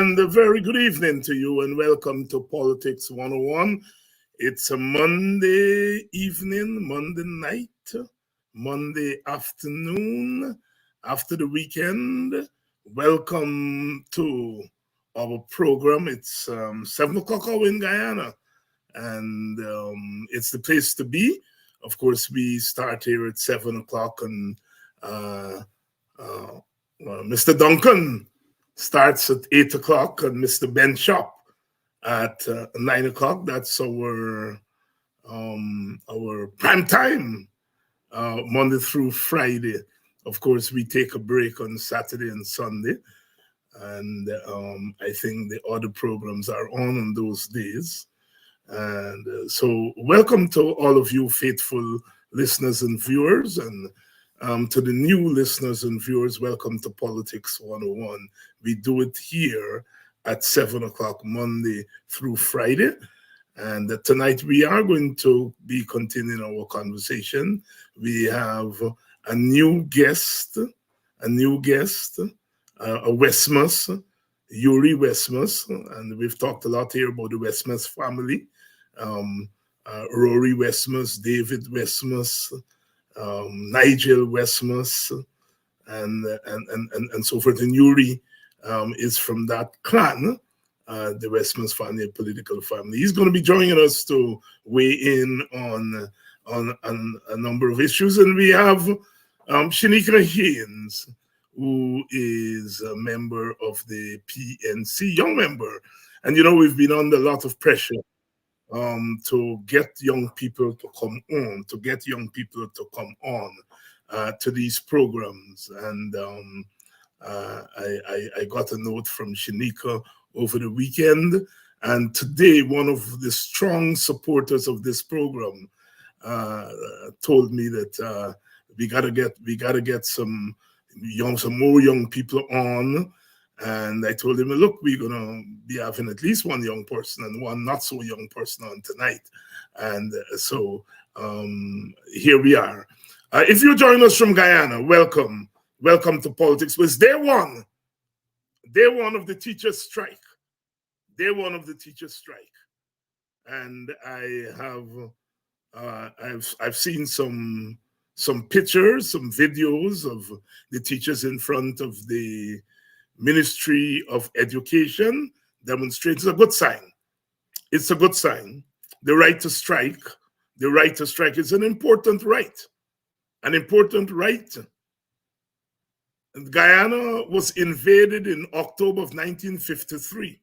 And a very good evening to you and welcome to Politics 101. It's a Monday evening, Monday night, Monday afternoon, after the weekend. Welcome to our program. It's 7 o'clock hour in Guyana, and it's the place to be. Of course, we start here at 7 o'clock, and Mr. Duncan starts at 8 o'clock, and Mr. Ben Shop at 9 o'clock. That's our prime time, Monday through Friday. Of course, we take a break on Saturday and Sunday, and I think the other programs are on those days. And so welcome to all of you faithful listeners and viewers, and to the new listeners and viewers, welcome to Politics 101. We do it here at 7 o'clock Monday through Friday. And tonight we are going to be continuing our conversation. We have a new guest, a Westmaas, Yuri Westmaas. And we've talked a lot here about the Westmaas family. Rory Westmaas, David Westmaas, Nigel Westmaas, and so forth. And Yuri is from that clan, the Westmaas family, a political family. He's going to be joining us to weigh in on a number of issues. And we have Shaneika Haynes, who is a member of the PNC, young member. And you know, we've been under a lot of pressure to get young people to come on, to these programs. And I got a note from Shaneika over the weekend. And today, one of the strong supporters of this program told me that we gotta get some more young people on. And I told him, look, we're going to be having at least one young person and one not so young person on tonight. And so here we are. If you join us from Guyana, welcome. Welcome to Politics. It was day one of the teachers' strike. And I've seen some pictures, some videos of the teachers in front of the Ministry of Education demonstrates a good sign. It's a good sign. The right to strike is an important right. And Guyana was invaded in October of 1953.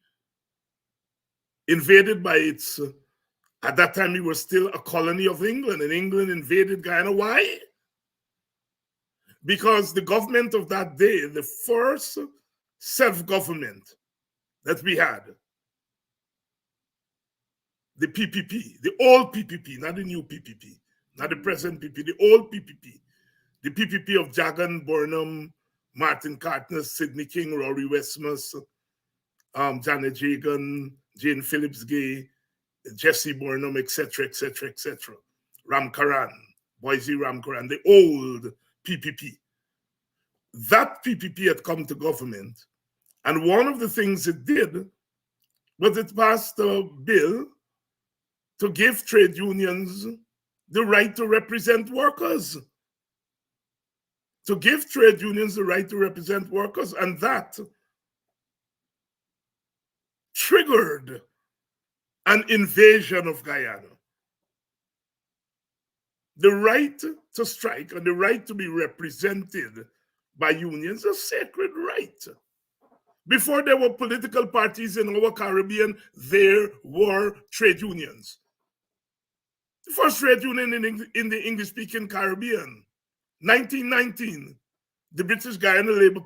Invaded by its, at that time we were still a colony of England, and England invaded Guyana. Why? Because the government of that day, the first self-government that we had, the PPP, the old PPP, not the new PPP, not the present PPP, the old PPP, the PPP of Jagan Burnham, Martin Cartner, Sidney King, Rory Westmaas, Janet Jagan, Jane Phillips Gay, Jesse Burnham, etc., Ramkaran, Boise Ramkaran, the old PPP. That PPP had come to government, and one of the things it did was it passed a bill to give trade unions the right to represent workers. And that triggered an invasion of Guyana. The right to strike and the right to be represented by unions is a sacred right. Before there were political parties in our Caribbean, there were trade unions. The first trade union in the English-speaking Caribbean, 1919, the British Guyana Labour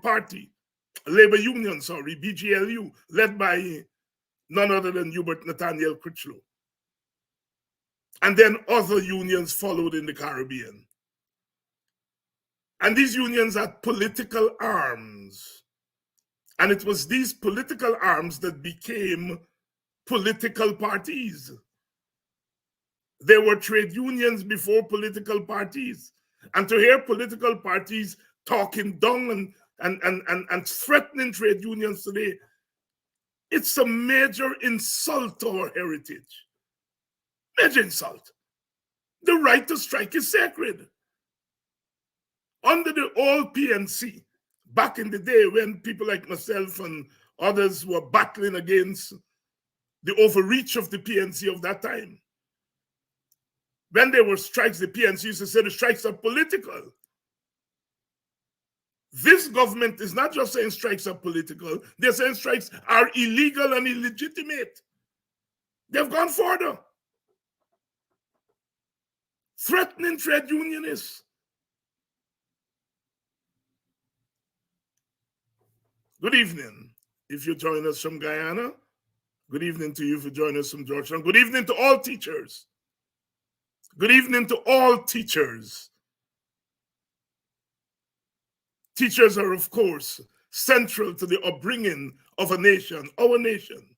Union, BGLU, led by none other than Hubert Nathaniel Critchlow. And then other unions followed in the Caribbean. And these unions had political arms. And it was these political arms that became political parties. There were trade unions before political parties. And to hear political parties talking down and threatening trade unions today It's a major insult to our heritage. Major insult. The right to strike is sacred. Under the old PNC, back in the day when people like myself and others were battling against the overreach of the PNC of that time, when there were strikes, the PNC used to say the strikes are political. This government is not just saying strikes are political, they're saying strikes are illegal and illegitimate. They've gone further. Threatening trade unionists. Good evening. If you join us from Guyana, good evening to you if you join us from Georgetown. Good evening to all teachers. Good evening to all teachers. Teachers are, of course, central to the upbringing of a nation, our nation.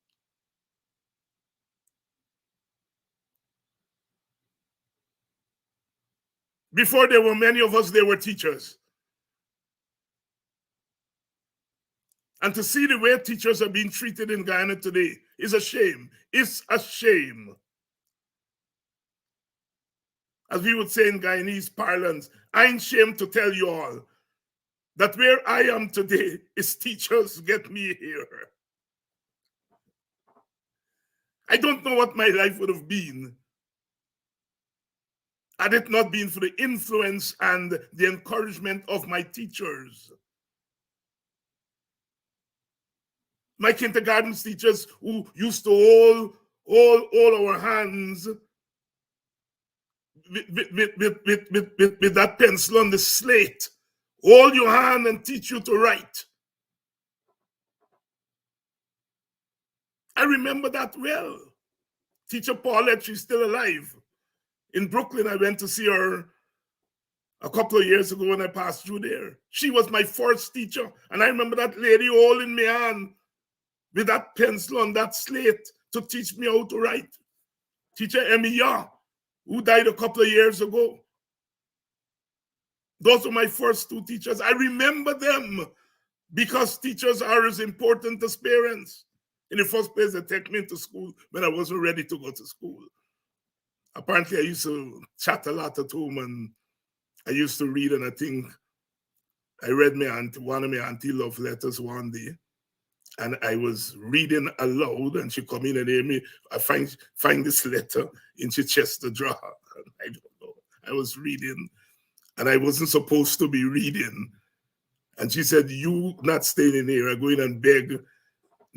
Before there were many of us, there were teachers. And to see the way teachers are being treated in Guyana today is a shame. It's a shame. As we would say in Guyanese parlance, I'm ashamed to tell you all that where I am today is teachers get me here. I don't know what my life would have been had it not been for the influence and the encouragement of my teachers. My kindergarten teachers who used to hold our hands with that pencil on the slate, hold your hand and teach you to write. I remember that well. Teacher Paulette, she's still alive. In Brooklyn, I went to see her a couple of years ago when I passed through there. She was my first teacher. And I remember that lady holding my hand with that pencil on that slate to teach me how to write. Teacher Emmy Yaw, who died a couple of years ago. Those were my first two teachers. I remember them because teachers are as important as parents. In the first place, they take me into school when I wasn't ready to go to school. Apparently, I used to chat a lot at home, and I used to read, and I think I read one of my auntie love letters one day, and I was reading aloud, and she come in and hear me. I find this letter in her chest drawer. I don't know. I was reading, and I wasn't supposed to be reading. And she said, "You not staying in here. I go in and beg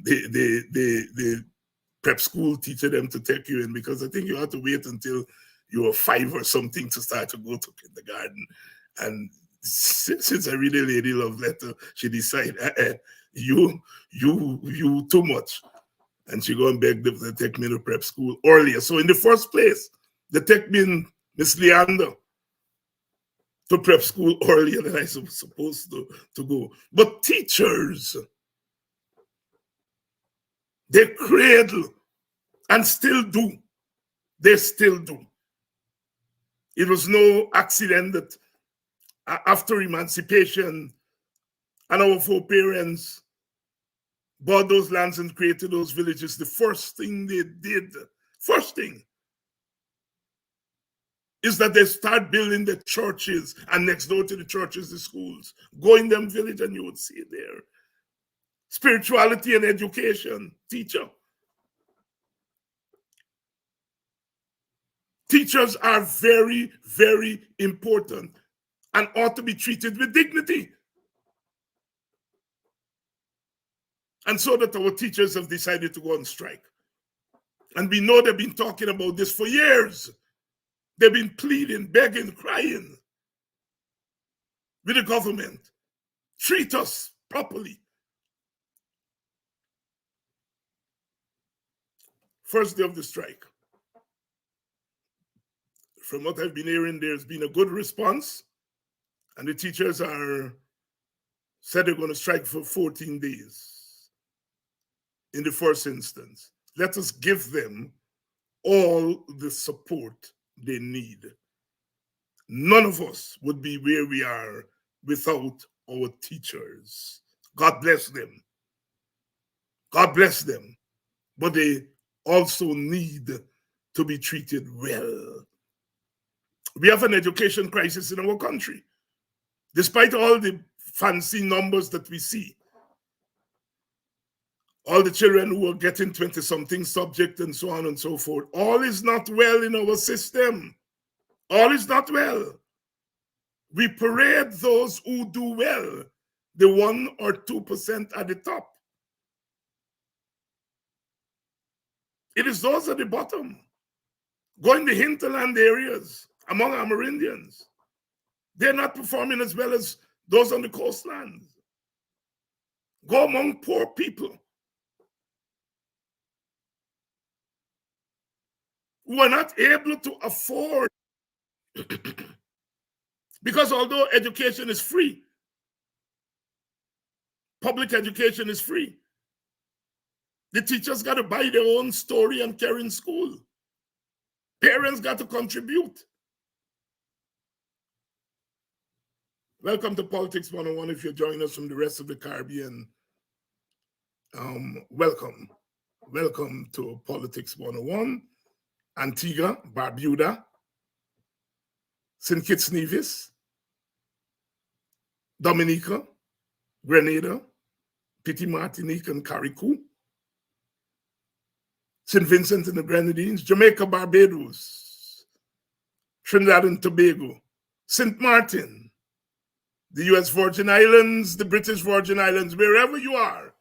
the prep school teacher them to take you in, because I think you have to wait until you were 5 or something to start to go to kindergarten." And since I read a lady love letter, she decided, you too much. And she go and beg them to take me to prep school earlier. So in the first place, they take me in Miss Leander to prep school earlier than I was supposed to go. But teachers, they cradle and still do. They still do. It was no accident that after emancipation and our foreparents bought those lands and created those villages, the first thing they did, is that they start building the churches, and next door to the churches, the schools. Go in them village and you would see it there. Spirituality and education, teacher. Teachers are very, very important and ought to be treated with dignity. And so that our teachers have decided to go on strike. And we know they've been talking about this for years. They've been pleading, begging, crying with the government. Treat us properly. First day of the strike. From what I've been hearing, there's been a good response. And the teachers said they're going to strike for 14 days. In the first instance, let us give them all the support they need. None of us would be where we are without our teachers. God bless them. God bless them. But they also need to be treated well. We have an education crisis in our country. Despite all the fancy numbers that we see, all the children who are getting 20-something subject and so on and so forth, all is not well in our system. All is not well. We parade those who do well, the 1 or 2% at the top. It is those at the bottom. Go in the hinterland areas among Amerindians. They're not performing as well as those on the coastlands. Go among poor people who are not able to afford, because although education is free, public education is free, the teachers got to buy their own story and carry in school. Parents got to contribute. Welcome to Politics 101. If you're joining us from the rest of the Caribbean, welcome. Welcome to Politics 101. Antigua, Barbuda, St. Kitts Nevis, Dominica, Grenada, Petit Martinique and Carriacou, St. Vincent and the Grenadines, Jamaica, Barbados, Trinidad and Tobago, St. Martin, the US Virgin Islands, the British Virgin Islands, wherever you are.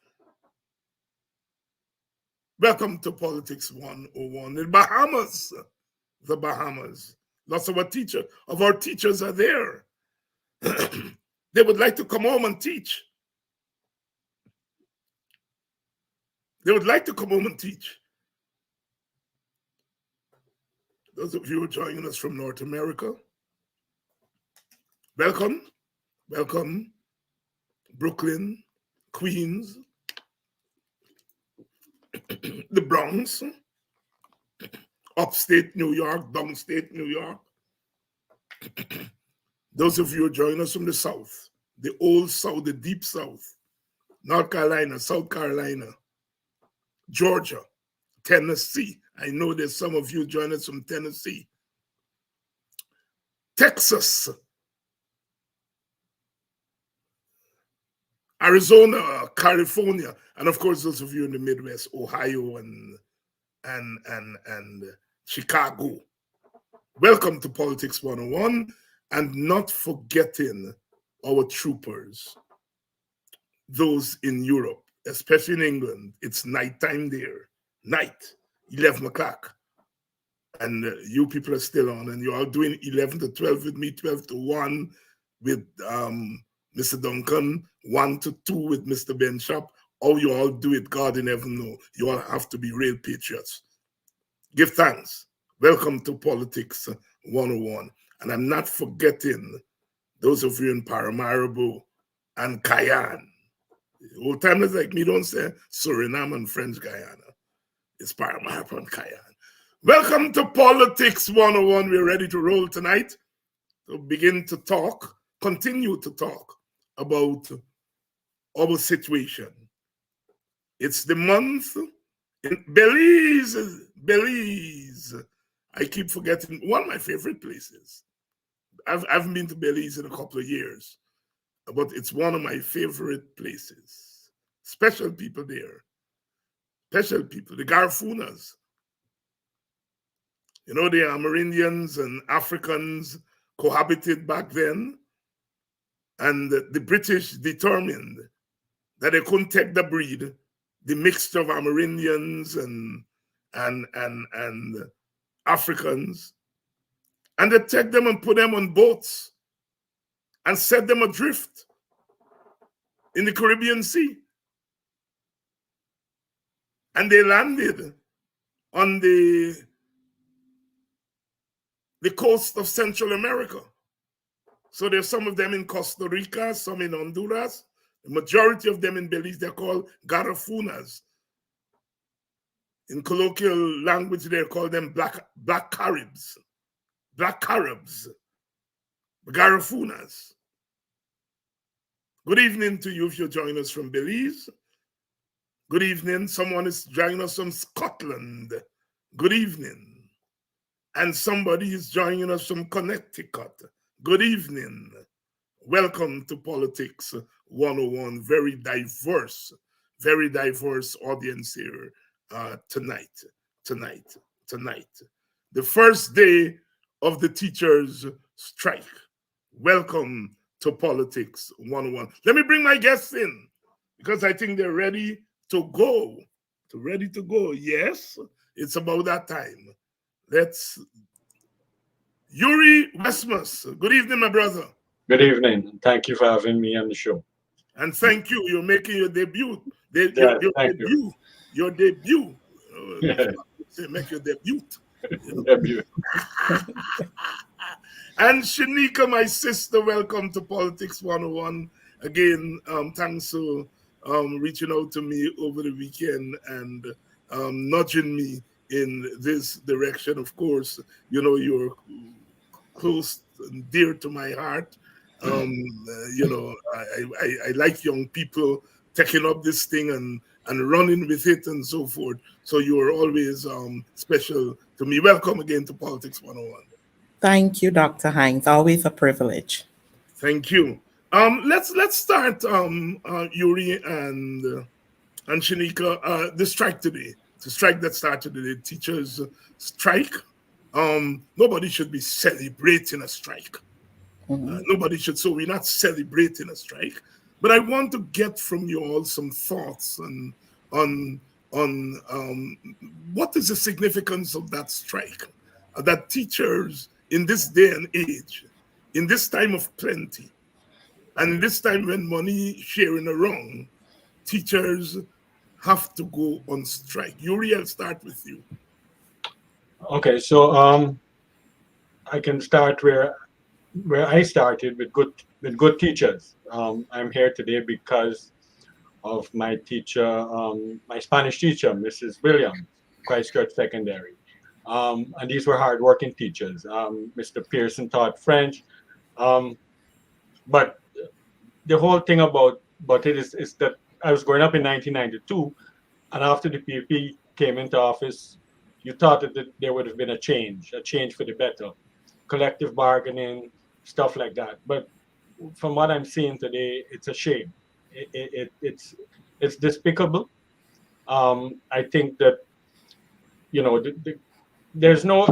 Welcome to Politics 101. The Bahamas. Lots of our teachers are there. They would like to come home and teach. They would like to come home and teach. Those of you who are joining us from North America, welcome. Welcome. Brooklyn, Queens, the Bronx, upstate New York, downstate New York. Those of you who join us from the South, the old South, the deep South, North Carolina, South Carolina, Georgia, Tennessee. I know there's some of you joining us from Tennessee. Texas, Arizona, California, and of course those of you in the Midwest, Ohio and Chicago. Welcome to Politics 101, and not forgetting our troopers, those in Europe, especially in England. It's nighttime there, night, 11 o'clock. And you people are still on, and you're all doing 11 to 12 with me, 12 to 1 with Mr. Duncan, 1 to 2 with Mr. Benshop. How you all do it, God in heaven know. You all have to be real patriots. Give thanks. Welcome to Politics 101. And I'm not forgetting those of you in Paramaribo and Guyana. Old timers like me don't say Suriname and French Guyana. It's Paramaribo and Guyana. Welcome to Politics 101. We're ready to roll tonight to begin to talk, continue to talk about our situation. It's the month in Belize. I keep forgetting, one of my favorite places. I haven't been to Belize in a couple of years, but it's one of my favorite places. Special people there. Special people, the Garfunas. You know, the Amerindians and Africans cohabited back then, and the British determined that they couldn't take the breed, the mixture of Amerindians and Africans, and they take them and put them on boats and set them adrift in the Caribbean Sea. And they landed on the coast of Central America. So there's some of them in Costa Rica, some in Honduras. The majority of them in Belize, they're called Garafunas. In colloquial language, they call them Black Caribs. Black Caribs. Garafunas. Good evening to you if you're joining us from Belize. Good evening. Someone is joining us from Scotland. Good evening. And somebody is joining us from Connecticut. Good evening. Welcome to Politics 101. Very diverse audience here tonight. The first day of the teachers' strike. Welcome to Politics 101. Let me bring my guests in because I think they're ready to go. Yes, it's about that time. Let's. Yuri Westmaas. Good evening, my brother. Good evening. Thank you for having me on the show. And thank you. You're making your debut. Yes, thank you. Your debut. Yeah. Make your debut. Debut. And Shaneika, my sister, welcome to Politics 101. Again, thanks for reaching out to me over the weekend and nudging me in this direction. Of course, you know, you're close and dear to my heart. You know, I like young people taking up this thing and running with it and so forth. So you're always special to me. Welcome again to Politics 101. Thank you, Dr. Haynes. Always a privilege. Thank you. Let's start, Yuri and Shaneika, the strike today. The strike that started today, teachers' strike. Nobody should be celebrating a strike. Nobody should. So we're not celebrating a strike. But I want to get from you all some thoughts on what is the significance of that strike? That teachers in this day and age, in this time of plenty, and in this time when money sharing around, teachers have to go on strike. Yuri, I'll start with you. Okay, so I can start where I started with good teachers. I'm here today because of my teacher, my Spanish teacher, Mrs. Williams, Christchurch Secondary. And these were hardworking teachers. Mr. Pearson taught French. But the whole thing about it is that I was growing up in 1992, and after the PPP came into office, you thought that there would have been a change for the better, collective bargaining, stuff like that. But from what I'm seeing today, it's a shame. It's despicable. I think that there's no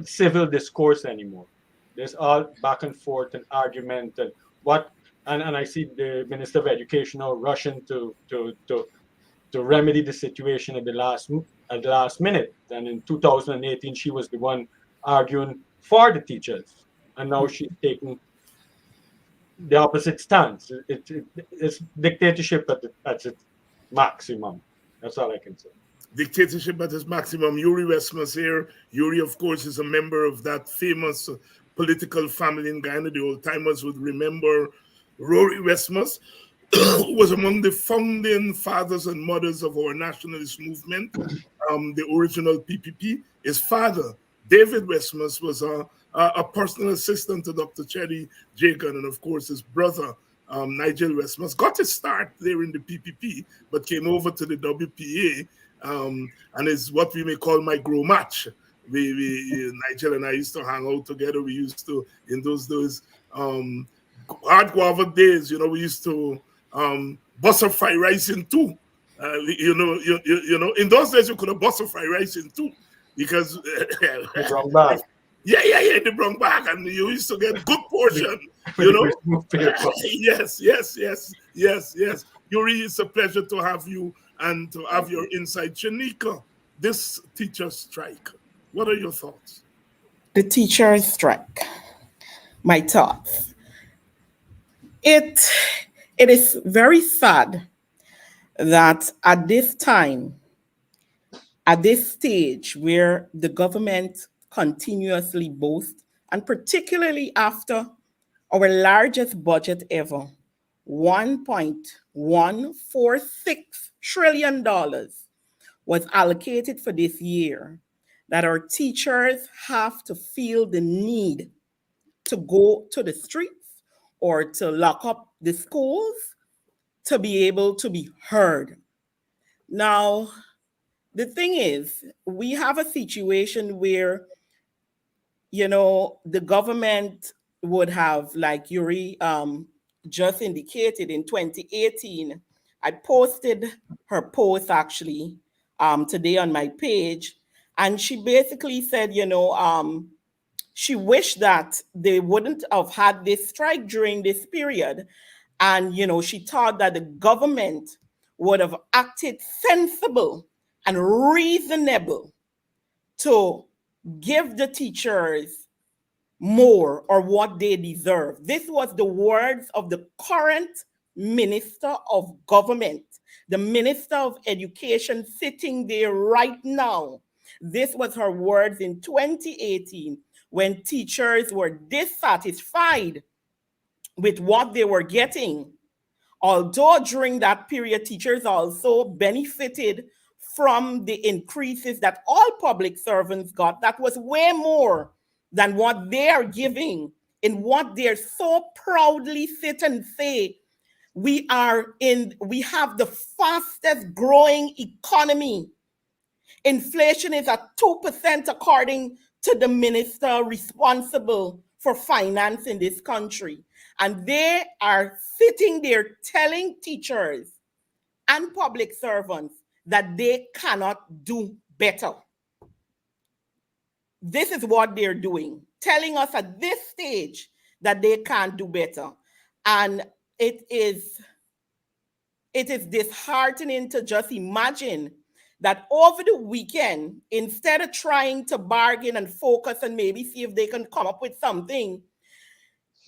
civil discourse anymore. There's all back and forth and argument and what. And I see the Minister of Education now rushing to remedy the situation at the last minute. And in 2018, she was the one arguing for the teachers, and now she's taking the opposite stance. It's dictatorship at its maximum. That's all I can say. Dictatorship at its maximum. Yuri Westmaas here. Yuri, of course, is a member of that famous political family in Guyana. The old timers would remember Rory Westmaas, who was among the founding fathers and mothers of our nationalist movement, the original PPP. His father, David Westmaas, was a personal assistant to Dr. Cherry Jagan, and of course his brother, Nigel Westmaas, got his start there in the PPP, but came over to the WPA, and is what we may call my grow match. Nigel and I used to hang out together. We used to, in those days, hard guava days, you know, we used to butter fry rice in two. You know, in those days you could have butter fry rice in two because The brown bag. yeah, the brown bag, and you used to get good portion, you know. Yes. Yuri, it's a pleasure to have you and to have your insight. Shaneika, this teacher strike, what are your thoughts? The teachers' strike. My thoughts. It is very sad that at this time, at this stage where the government continuously boasts, and particularly after our largest budget ever, $1.146 trillion was allocated for this year, that our teachers have to feel the need to go to the streets or to lock up the schools to be able to be heard. Now, the thing is, we have a situation where, the government would have, like Yuri just indicated in 2018. I posted her post actually today on my page, and she basically said, she wished that they wouldn't have had this strike during this period. And, she thought that the government would have acted sensible and reasonable to give the teachers more or what they deserve. This was the words of the current Minister of Government, the Minister of Education sitting there right now. This was her words in 2018 when teachers were dissatisfied with what they were getting. Although during that period, teachers also benefited from the increases that all public servants got, that was way more than what they are giving in what they're so proudly sit and say. We have the fastest growing economy. Inflation is at 2% according to the minister responsible for finance in this country. And they are sitting there telling teachers and public servants that they cannot do better. This is what they're doing, telling us at this stage that they can't do better. And it is disheartening to just imagine that over the weekend, instead of trying to bargain and focus and maybe see if they can come up with something,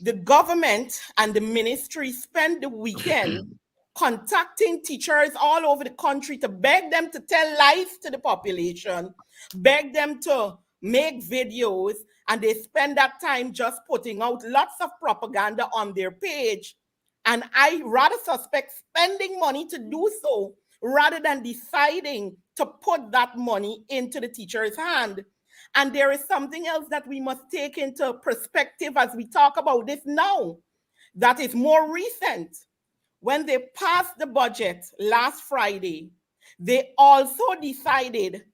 the government and the ministry spent the weekend contacting teachers all over the country to beg them to tell lies to the population, beg them to make videos, and they spend that time just putting out lots of propaganda on their page. And I rather suspect spending money to do so rather than deciding to put that money into the teacher's hand. And there is something else that we must take into perspective as we talk about this now, that is more recent. When they passed the budget last Friday, they also decided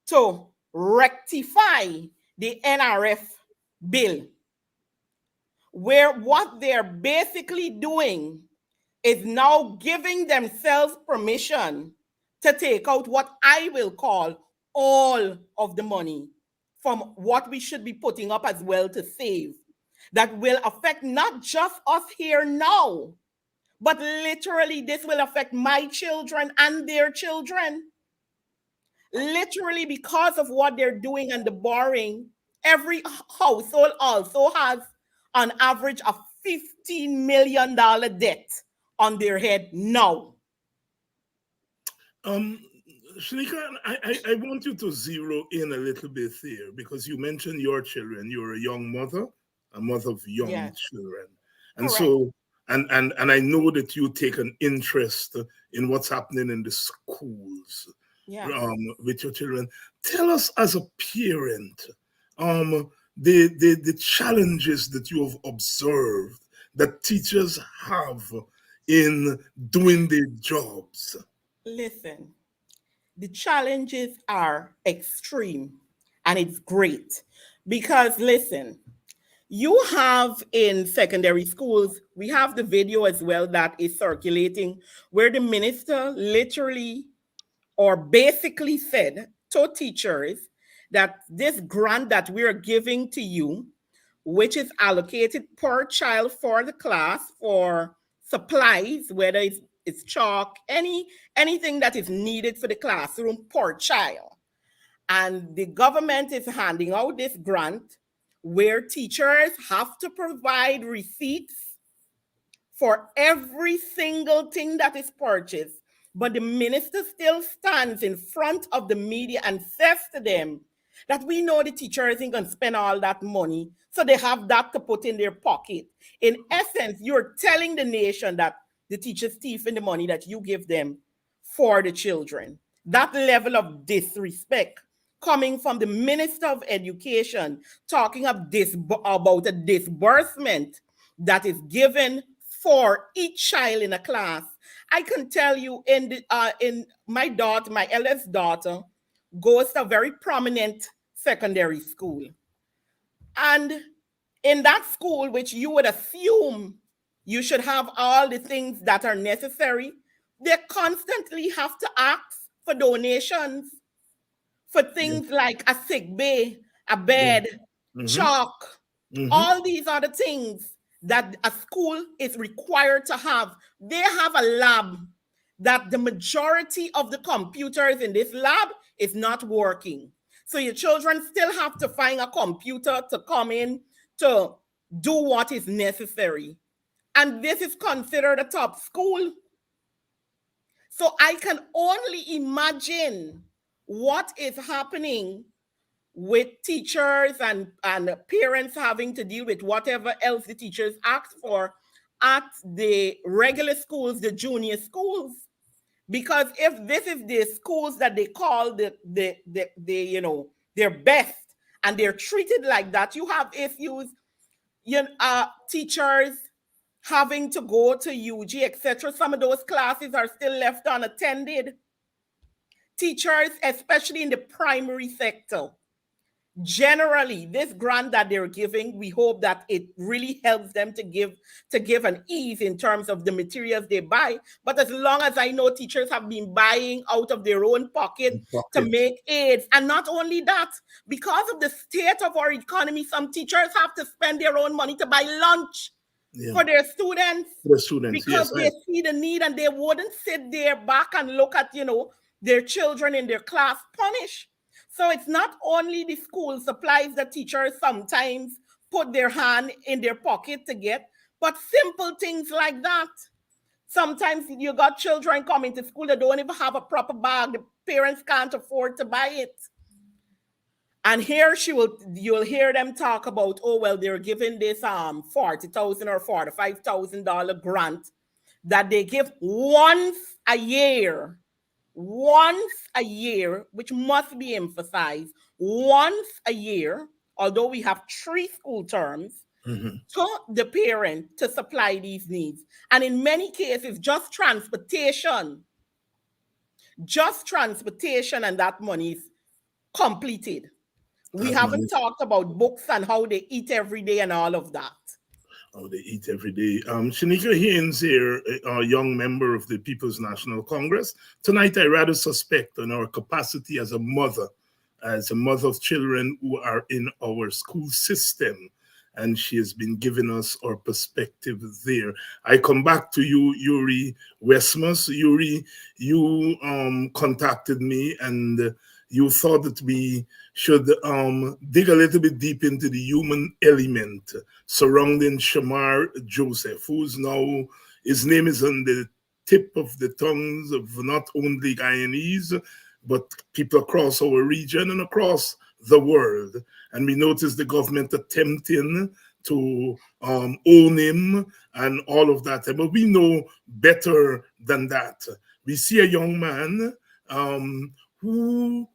to rectify the NRF bill, where what they're basically doing is now giving themselves permission to take out what I will call all of the money from what we should be putting up as well to save. That will affect not just us here now, but literally this will affect my children and their children. Literally, because of what they're doing and the borrowing, every household also has on average a $15 million debt on their head now. Shaneika, I want you to zero in a little bit here because you mentioned your children. You're a young mother, a mother of young children. And Correct. so, and I know that you take an interest in what's happening in the schools with your children. Tell us as a parent, the challenges that you have observed that teachers have in doing their jobs. Listen, the challenges are extreme and it's great because, listen, you have in secondary schools, we have the video as well that is circulating where the minister literally or basically said to teachers that this grant that we're giving to you, which is allocated per child for the class for supplies, whether it's chalk, anything that is needed for the classroom per child. And the government is handing out this grant where teachers have to provide receipts for every single thing that is purchased. But the minister still stands in front of the media and says to them that we know the teacher isn't going to spend all that money, so they have that to put in their pocket. In essence, you're telling the nation that the teachers thief in the money that you give them for the children. That level of disrespect coming from the Minister of Education, talking about a disbursement that is given for each child in a class. I can tell you in my daughter, my eldest daughter, goes to a very prominent secondary school. And in that school, which you would assume you should have all the things that are necessary, they constantly have to ask for donations for things like a sick bay, a bed, chalk, all these other things that a school is required to have. They have a lab that the majority of the computers in this lab is not working. So your children still have to find a computer to come in to do what is necessary. And this is considered a top school. So I can only imagine what is happening with teachers and parents having to deal with whatever else the teachers ask for at the regular schools, the junior schools. Because if this is the schools that they call the you know, their best, and they're treated like that, you have issues, teachers having to go to UG, etc. Some of those classes are still left unattended. Teachers, especially in the primary sector, generally, this grant that they're giving, we hope that it really helps them to give an ease in terms of the materials they buy. But as long as I know, teachers have been buying out of their own pocket to make aids. And not only that, because of the state of our economy, some teachers have to spend their own money to buy lunch for their students. Because they see the need, and they wouldn't sit there back and look at, their children in their class punished. So it's not only the school supplies that teachers sometimes put their hand in their pocket to get, but simple things like that. Sometimes you got children coming to school that don't even have a proper bag. The parents can't afford to buy it. And here you'll hear them talk about, oh, well, they're giving this $40,000 or $45,000 grant that they give once a year, which must be emphasized, once a year, although we have 3 school terms, to the parent to supply these needs. And in many cases, just transportation, and that money is completed. We haven't talked about books and how they eat every day and all of that. Oh, they eat every day. Shaneika Haynes here, a young member of the People's National Congress. Tonight, I rather suspect on our capacity as a mother of children who are in our school system. And she has been giving us our perspective there. I come back to you, Yuri Westmaas. Yuri, you contacted me and you thought that we should dig a little bit deep into the human element surrounding Shamar Joseph, who's now, his name is on the tip of the tongues of not only Guyanese, but people across our region and across the world. And we noticed the government attempting to own him and all of that. But we know better than that. We see a young man who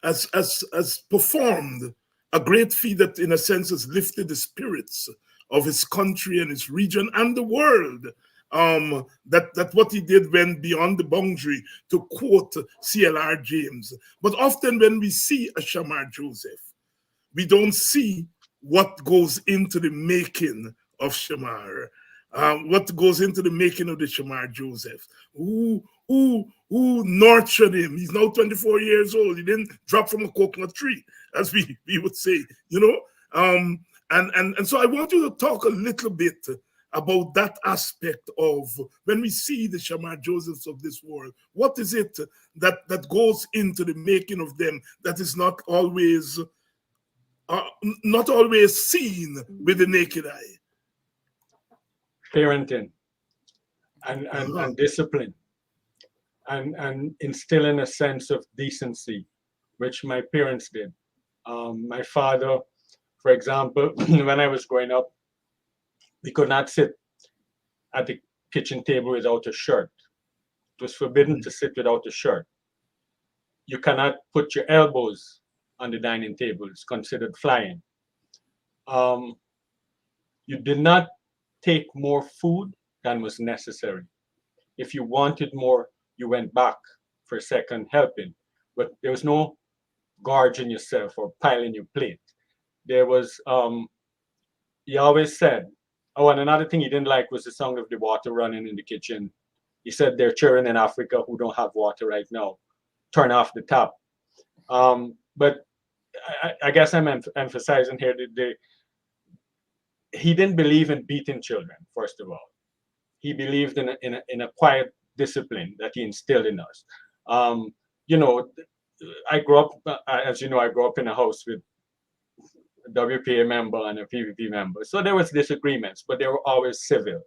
has performed a great feat that, in a sense, has lifted the spirits of his country and his region and the world. That what he did went beyond the boundary, to quote C.L.R. James. But often when we see a Shamar Joseph, we don't see what goes into the making of Shamar, what goes into the making of the Shamar Joseph. Who nurtured him? He's now 24 years old. He didn't drop from a coconut tree, as we would say, And so I want you to talk a little bit about that aspect of when we see the Shamar Josephs of this world. What is it that goes into the making of them that is not always seen with the naked eye? Parenting and discipline. And instilling a sense of decency, which my parents did. My father, for example, when I was growing up, we could not sit at the kitchen table without a shirt. It was forbidden to sit without a shirt. You cannot put your elbows on the dining table. It's considered flying. You did not take more food than was necessary. If you wanted more, you went back for a second helping. But there was no gorging yourself or piling your plate. There was, he always said, oh, and another thing he didn't like was the sound of the water running in the kitchen. He said there are children in Africa who don't have water right now. Turn off the tap. But I guess I'm emphasizing here that he didn't believe in beating children, first of all. He believed in a quiet discipline that he instilled in us. You know, I grew up, as you know, I grew up in a house with a WPA member and a PPP member. So there was disagreements, but they were always civil.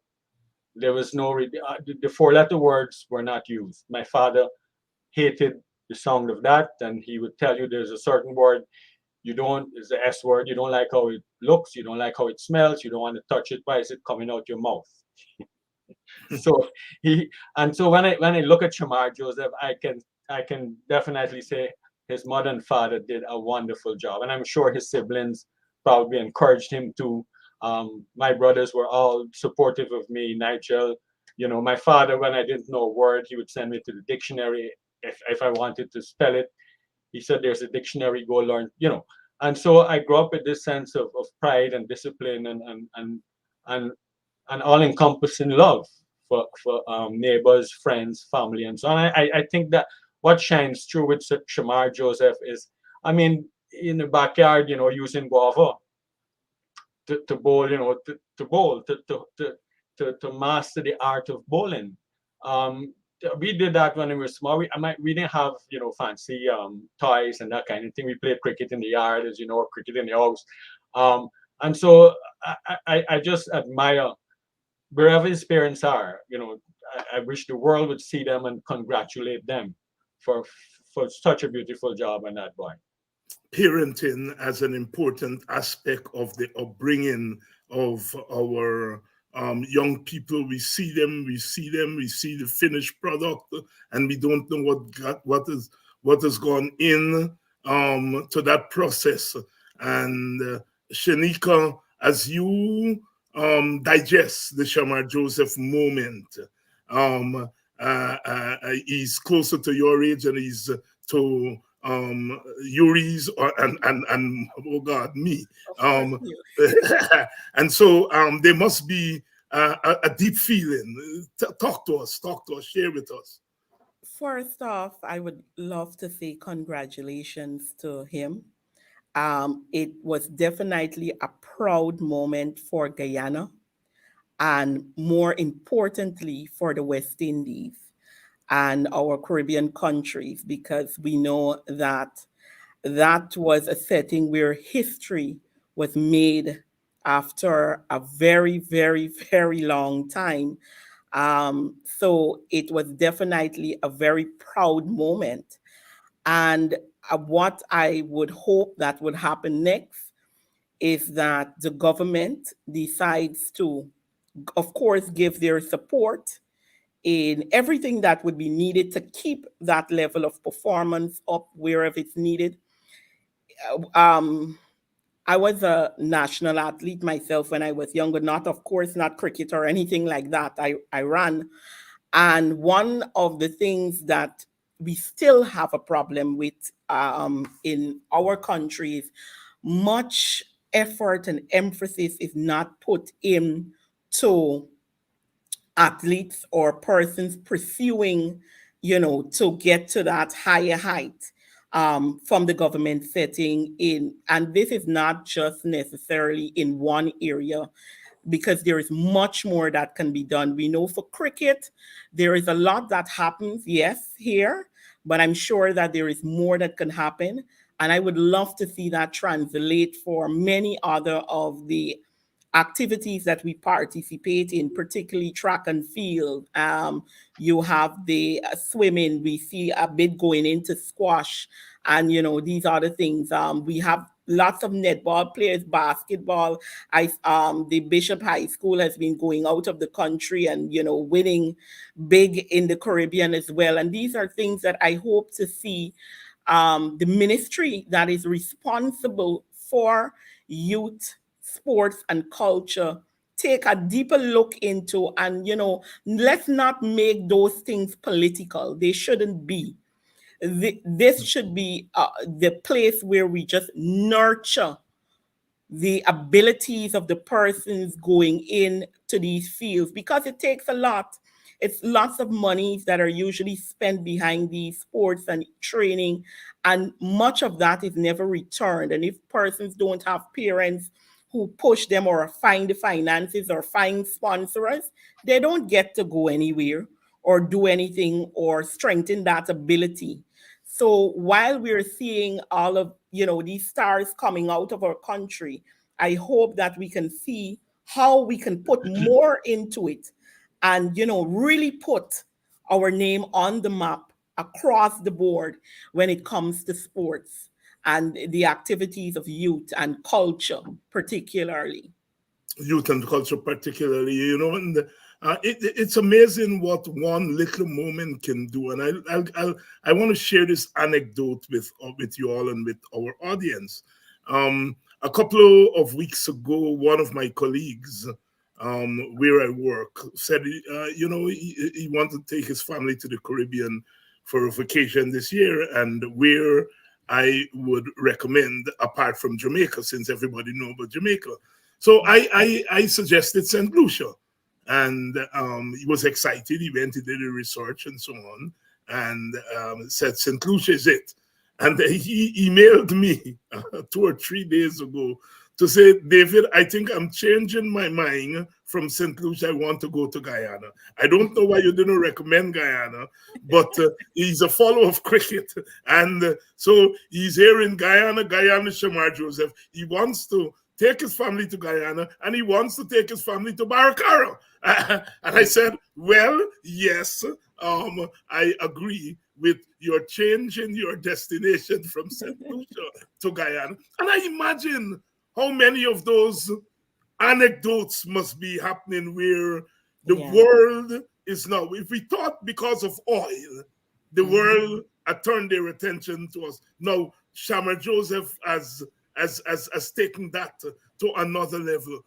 There was no, the four-letter words were not used. My father hated the sound of that, and he would tell you there's a certain word you don't, it's the S word, you don't like how it looks, you don't like how it smells, you don't want to touch it. Why is it coming out your mouth? So he, and so when I look at Shamar Joseph, I can definitely say his mother and father did a wonderful job, and I'm sure his siblings probably encouraged him to. My brothers were all supportive of me. Nigel, you know, my father, when I didn't know a word, he would send me to the dictionary if I wanted to spell it. He said, "There's a dictionary, go learn." You know, and so I grew up with this sense of pride and discipline and an all-encompassing love for neighbors, friends, family, and so on. I think that what shines through with Shamar Joseph is, I mean, in the backyard, you know, using guava to bowl, you know, to bowl, to master the art of bowling. Um, we did that when we were small. We didn't have, you know, fancy toys and that kind of thing. We played cricket in the yard, as you know, cricket in the house. And so I just admire wherever his parents are, you know, I wish the world would see them and congratulate them for such a beautiful job on that boy. Parenting as an important aspect of the upbringing of our young people. We see them, we see the finished product, and we don't know what has gone in to that process. And Shaneika, as you digest the Shamar Joseph moment, he's closer to your age and he's to Yuri's and oh God, me. And so there must be a deep feeling. Talk to us, share with us. First off, I would love to say congratulations to him. It was definitely a proud moment for Guyana and more importantly for the West Indies and our Caribbean countries, because we know that that was a setting where history was made after a very, very, very long time. So it was definitely a very proud moment. And what I would hope that would happen next is that the government decides to, of course, give their support in everything that would be needed to keep that level of performance up wherever it's needed. Um, I was a national athlete myself when I was younger, not, of course, not cricket or anything like that. I ran. And one of the things that we still have a problem with in our country is much effort and emphasis is not put in to athletes or persons pursuing, to get to that higher height from the government setting in. And this is not just necessarily in one area, because there is much more that can be done. We know for cricket, there is a lot that happens, yes, here, but I'm sure that there is more that can happen. And I would love to see that translate for many other of the activities that we participate in, particularly track and field. You have the swimming, we see a bit going into squash, and these other things. We have lots of netball players, basketball. The Bishop High School has been going out of the country and winning big in the Caribbean as well. And these are things that I hope to see the ministry that is responsible for youth, sports, and culture take a deeper look into, and let's not make those things political. They shouldn't be. This should be the place where we just nurture the abilities of the persons going in to these fields, because it takes a lot. It's lots of monies that are usually spent behind these sports and training, and much of that is never returned. And if persons don't have parents who push them or find the finances or find sponsors, they don't get to go anywhere or do anything or strengthen that ability. So while we're seeing all of these stars coming out of our country, I hope that we can see how we can put more into it, and really put our name on the map across the board when it comes to sports and the activities of youth and culture, particularly. Youth and culture, particularly, and it's amazing what one little moment can do. And I want to share this anecdote with you all and with our audience. A couple of weeks ago, one of my colleagues, where I work, said, he wanted to take his family to the Caribbean for a vacation this year, and where I would recommend, apart from Jamaica, since everybody knows about Jamaica. So I suggested St. Lucia, and he was excited. He went, he did the research and so on, and said St. Lucia is it. And he emailed me 2 or 3 days ago to say, David, I think I'm changing my mind from St. Lucia. I want to go to Guyana. I don't know why you didn't recommend Guyana, but he's a follower of cricket. And so he's here in Guyana, Shamar Joseph. He wants to take his family to Guyana, and he wants to take his family to Baracara. And I said, well, yes, I agree with your changing your destination from St. Lucia to Guyana. And I imagine how many of those anecdotes must be happening where the world is now. If we thought because of oil, the world had turned their attention to us. Now, Shamar Joseph has taken that to another level.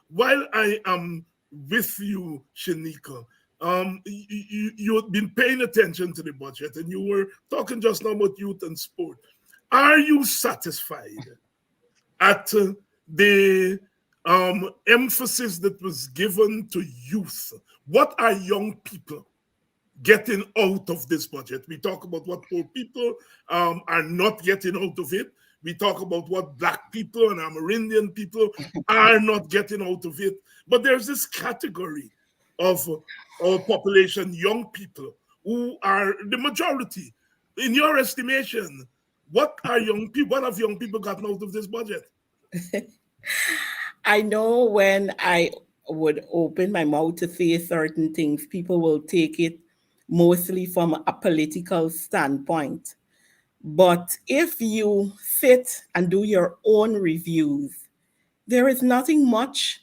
While I am with you, Shaneika, you've been paying attention to the budget, and you were talking just now about youth and sport. Are you satisfied at the emphasis that was given to youth? What are young people getting out of this budget? We talk about what poor people are not getting out of it. We talk about what Black people and Amerindian people are not getting out of it. But there's this category of our population, young people, who are the majority. In your estimation, what have young people gotten out of this budget? I know when I would open my mouth to say certain things, people will take it mostly from a political standpoint. But if you sit and do your own reviews, there is nothing much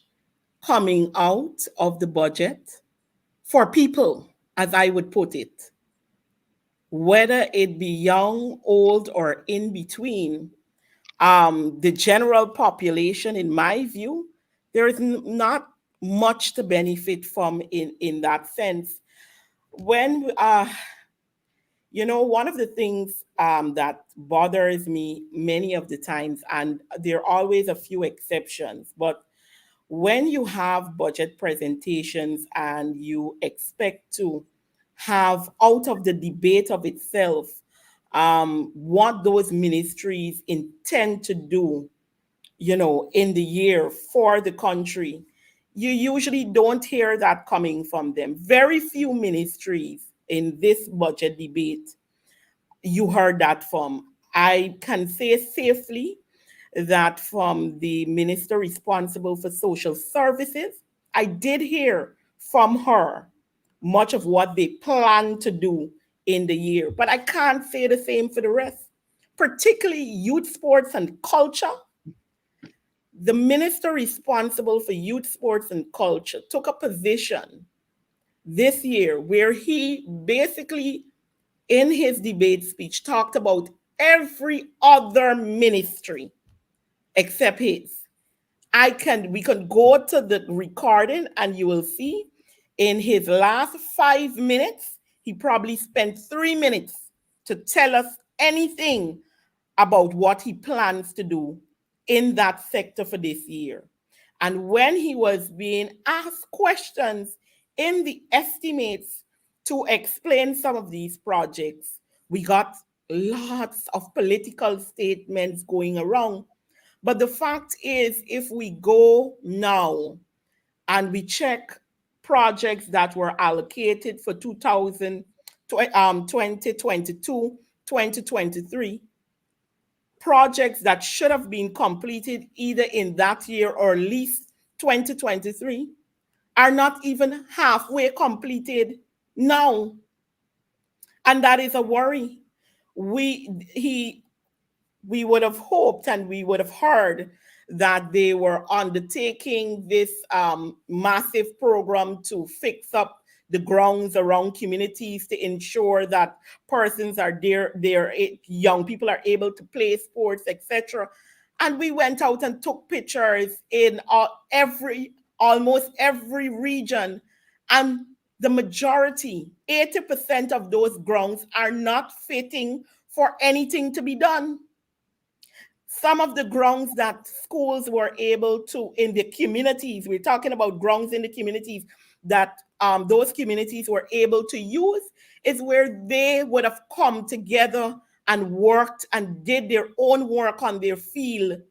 coming out of the budget for people, as I would put it. Whether it be young, old, or in between, the general population, in my view, there is not much to benefit from in that sense. When one of the things that bothers me many of the times, and there are always a few exceptions, but when you have budget presentations and you expect to have out of the debate of itself what those ministries intend to do, in the year for the country, you usually don't hear that coming from them. Very few ministries in this budget debate you heard that from. I can say safely that from the minister responsible for social services, I did hear from her much of what they plan to do in the year, but I can't say the same for the rest, particularly youth sports and culture. The minister responsible for youth sports and culture took a position this year where he basically, in his debate speech, talked about every other ministry except his. We can go to the recording and you will see in his last 5 minutes, he probably spent 3 minutes to tell us anything about what he plans to do in that sector for this year. And when he was being asked questions in the estimates to explain some of these projects, we got lots of political statements going around. But the fact is, if we go now and we check projects that were allocated for 2022, 2023, projects that should have been completed either in that year or at least 2023 are not even halfway completed now. And that is a worry. We would have hoped and we would have heard that they were undertaking this massive program to fix up the grounds around communities to ensure that persons are there, their young people are able to play sports, etc. And we went out and took pictures in almost every region, and the majority, 80% of those grounds are not fitting for anything to be done. Some of the grounds that schools were able to, in the communities, we're talking about grounds in the communities that those communities were able to use, is where they would have come together and worked and did their own work on their field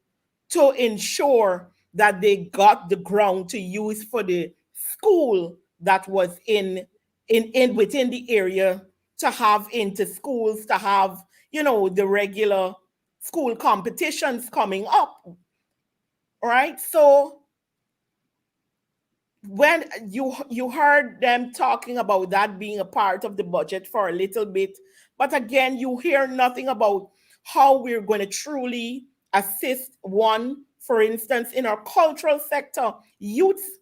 to ensure that they got the ground to use for the school that was in within the area, to have into schools, to have, you know, the regular school competitions coming up. All right. So when you heard them talking about that being a part of the budget for a little bit, but again, you hear nothing about how we're going to truly assist one, for instance, in our cultural sector, youth.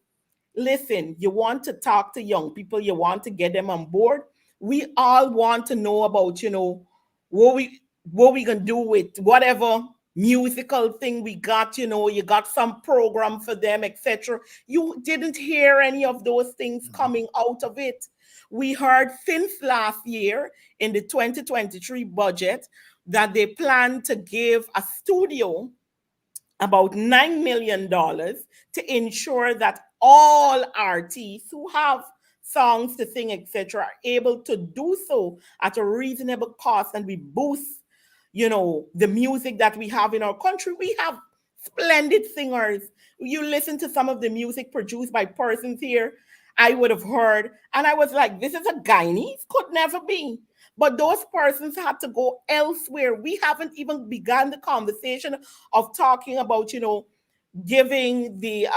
Listen, you want to talk to young people, you want to get them on board. We all want to know about, you know, what we gonna do with whatever musical thing we got, you know, you got some program for them, etc. You didn't hear any of those things coming out of it. We heard since last year in the 2023 budget that they plan to give a studio about $9 million to ensure that all artists who have songs to sing, etc., are able to do so at a reasonable cost, and we boost, you know, the music that we have in our country. We have splendid singers. You listen to some of the music produced by persons here, I would have heard, and I was like, this is a Guyanese? Could never be. But those persons had to go elsewhere. We haven't even begun the conversation of talking about, you know, giving the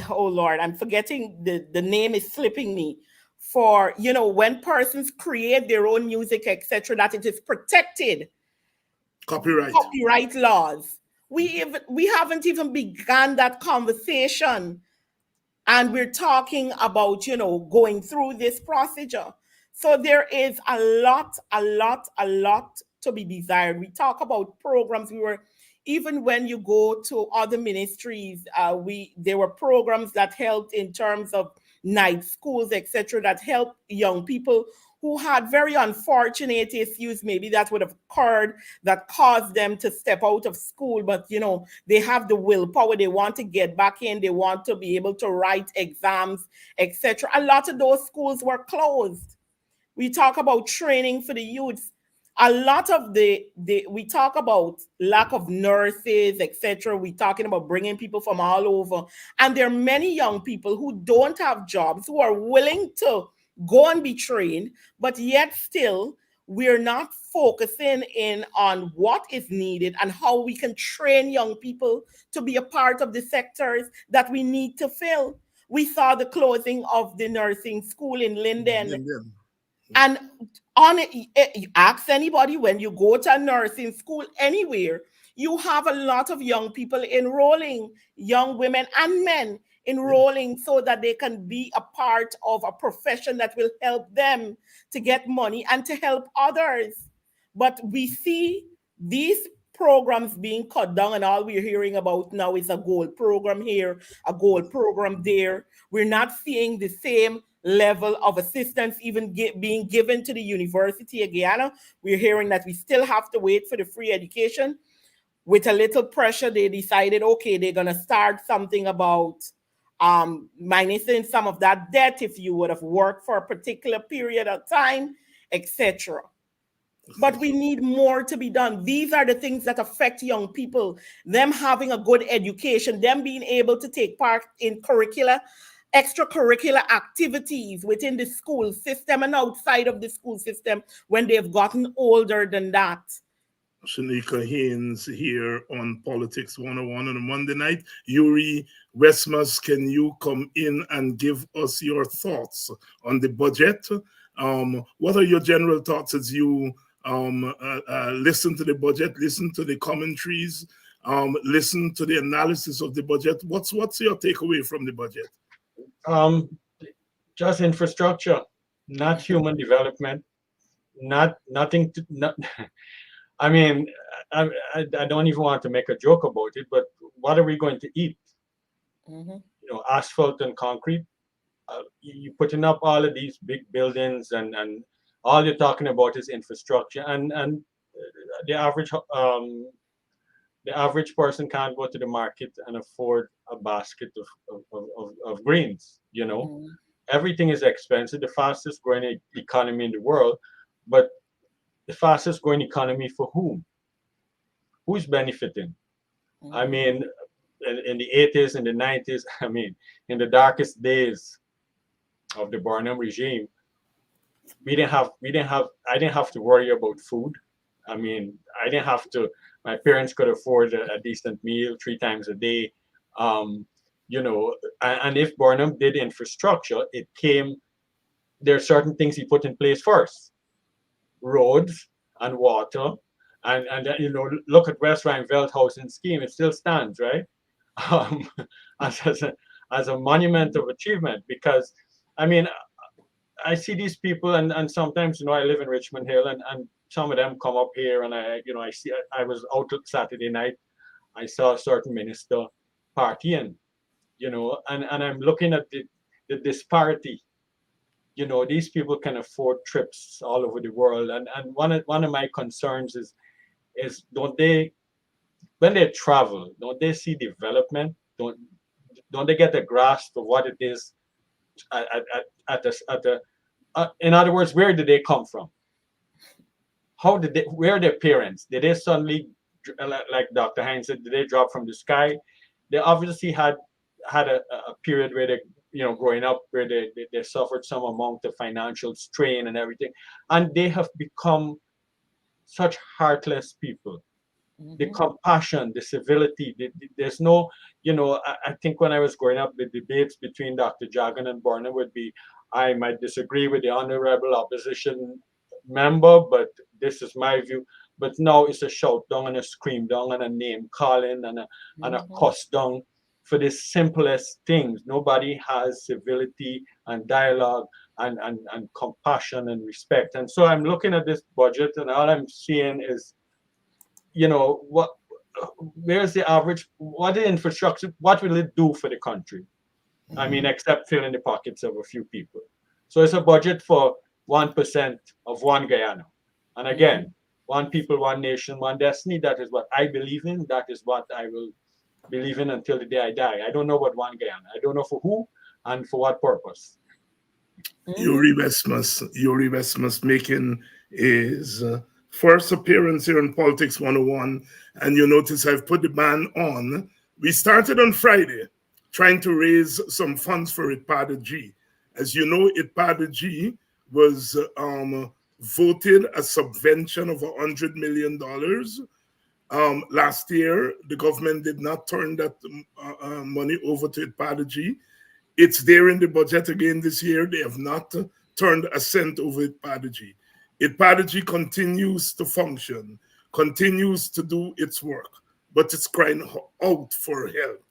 oh Lord, I'm forgetting the name is slipping me, for, you know, when persons create their own music, etc., that it is protected. Copyright laws. We haven't even begun that conversation. And we're talking about, you know, going through this procedure. So there is a lot to be desired. We talk about programs. Even when you go to other ministries, there were programs that helped in terms of night schools, etc., that helped young people who had very unfortunate issues, maybe that would have occurred, that caused them to step out of school. But, you know, they have the willpower, they want to get back in, they want to be able to write exams, etc. A lot of those schools were closed. We talk about training for the youth. A lot of we talk about lack of nurses, etc. We're talking about bringing people from all over. And there are many young people who don't have jobs, who are willing to go and be trained, but yet still we're not focusing in on what is needed and how we can train young people to be a part of the sectors that we need to fill. We saw the closing of the nursing school in Linden. And on it, ask anybody, when you go to a nursing school anywhere, you have a lot of young people enrolling, young women and men enrolling, so that they can be a part of a profession that will help them to get money and to help others. But we see these programs being cut down, and all we're hearing about now is a gold program here, a gold program there. We're not seeing the same level of assistance even being given to the University of Guyana. We're hearing that we still have to wait for the free education. With a little pressure, they decided, okay, they're going to start something about minusing some of that debt if you would have worked for a particular period of time, etc. But we need more to be done. These are the things that affect young people. Them having a good education, them being able to take part in extracurricular activities within the school system and outside of the school system when they've gotten older than that. Shaneika Haynes here on Politics 101 on a Monday night. Yuri, Westmaas, can you come in and give us your thoughts on the budget? What are your general thoughts as you listen to the budget, listen to the commentaries, listen to the analysis of the budget? What's your takeaway from the budget? Just infrastructure, not human development, nothing to not. I mean, I don't even want to make a joke about it, but what are we going to eat? You know, asphalt and concrete. You're putting up all of these big buildings, and all you're talking about is infrastructure, and the average person can't go to the market and afford a basket of greens. You know, everything is expensive. The fastest growing economy in the world, but the fastest growing economy for whom? Who's benefiting? I mean, in the 80s, in the 90s, I mean, in the darkest days of the Barnum regime, I didn't have to worry about food. I mean, I didn't have to, my parents could afford a decent meal 3 times a day. You know, and if Barnum did infrastructure, there are certain things he put in place first. Roads and water, and you know, look at West Rhine Veldhousing scheme, it still stands, right? As a monument of achievement, because I mean, I see these people, and sometimes, you know, I live in Richmond Hill, and some of them come up here, and I was out Saturday night, I saw a certain minister partying, you know, and I'm looking at the disparity. You know, these people can afford trips all over the world, and one of my concerns is don't they, when they travel, don't they see development? Don't they get a grasp of what it is in other words, where did they come from? Where are their parents? Did they suddenly, like Dr. Haynes said, did they drop from the sky? They obviously had a period where they, you know, growing up, where they suffered some amount of financial strain and everything, and they have become such heartless people. The compassion, the civility, there's no, you know, I think when I was growing up, the debates between Dr. Jagan and Barnum would be, I might disagree with the honorable opposition member, but this is my view. But now it's a shout down and a scream down and a name calling and a cuss down for the simplest things. Nobody has civility and dialogue and compassion and respect. And so I'm looking at this budget, and all I'm seeing is, you know, where's the average, what the infrastructure, what will it do for the country? I mean, except fill in the pockets of a few people. So it's a budget for 1% of one Guyana. And again, one people, one nation, one destiny. That is what I believe in. That is what I will believe in until the day I die. I don't know about one Guyana. I don't know for who and for what purpose. Yuri Westmaas making his first appearance here in Politics 101. And you notice I've put the band on. We started on Friday trying to raise some funds for ITPADA G. As you know, ITPADA G was voted a subvention of $100 million. Last year, the government did not turn that money over to ITPADA G. It's there in the budget again this year. They have not turned a cent over ITPADA G. ITPADA G continues to function, continues to do its work, but it's crying out for help.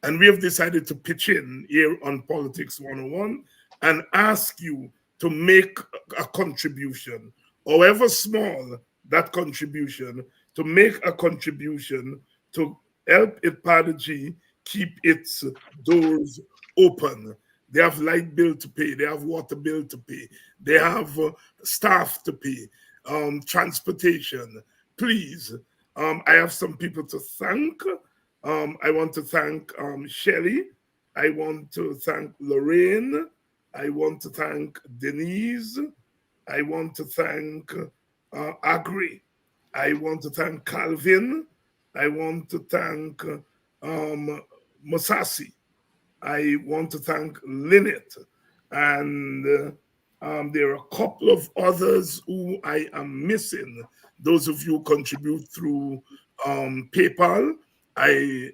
And we have decided to pitch in here on Politics 101 and ask you to make a contribution, however small, that contribution, to make a contribution to help Ipadaji keep its doors open. They have light bill to pay, they have water bill to pay, they have staff to pay, transportation. Please, I have some people to thank. I want to thank Shelly. I want to thank Lorraine. I want to thank Denise. I want to thank Agri. I want to thank Calvin. I want to thank Musasi. I want to thank Lynette. And there are a couple of others who I am missing. Those of you who contribute through PayPal, I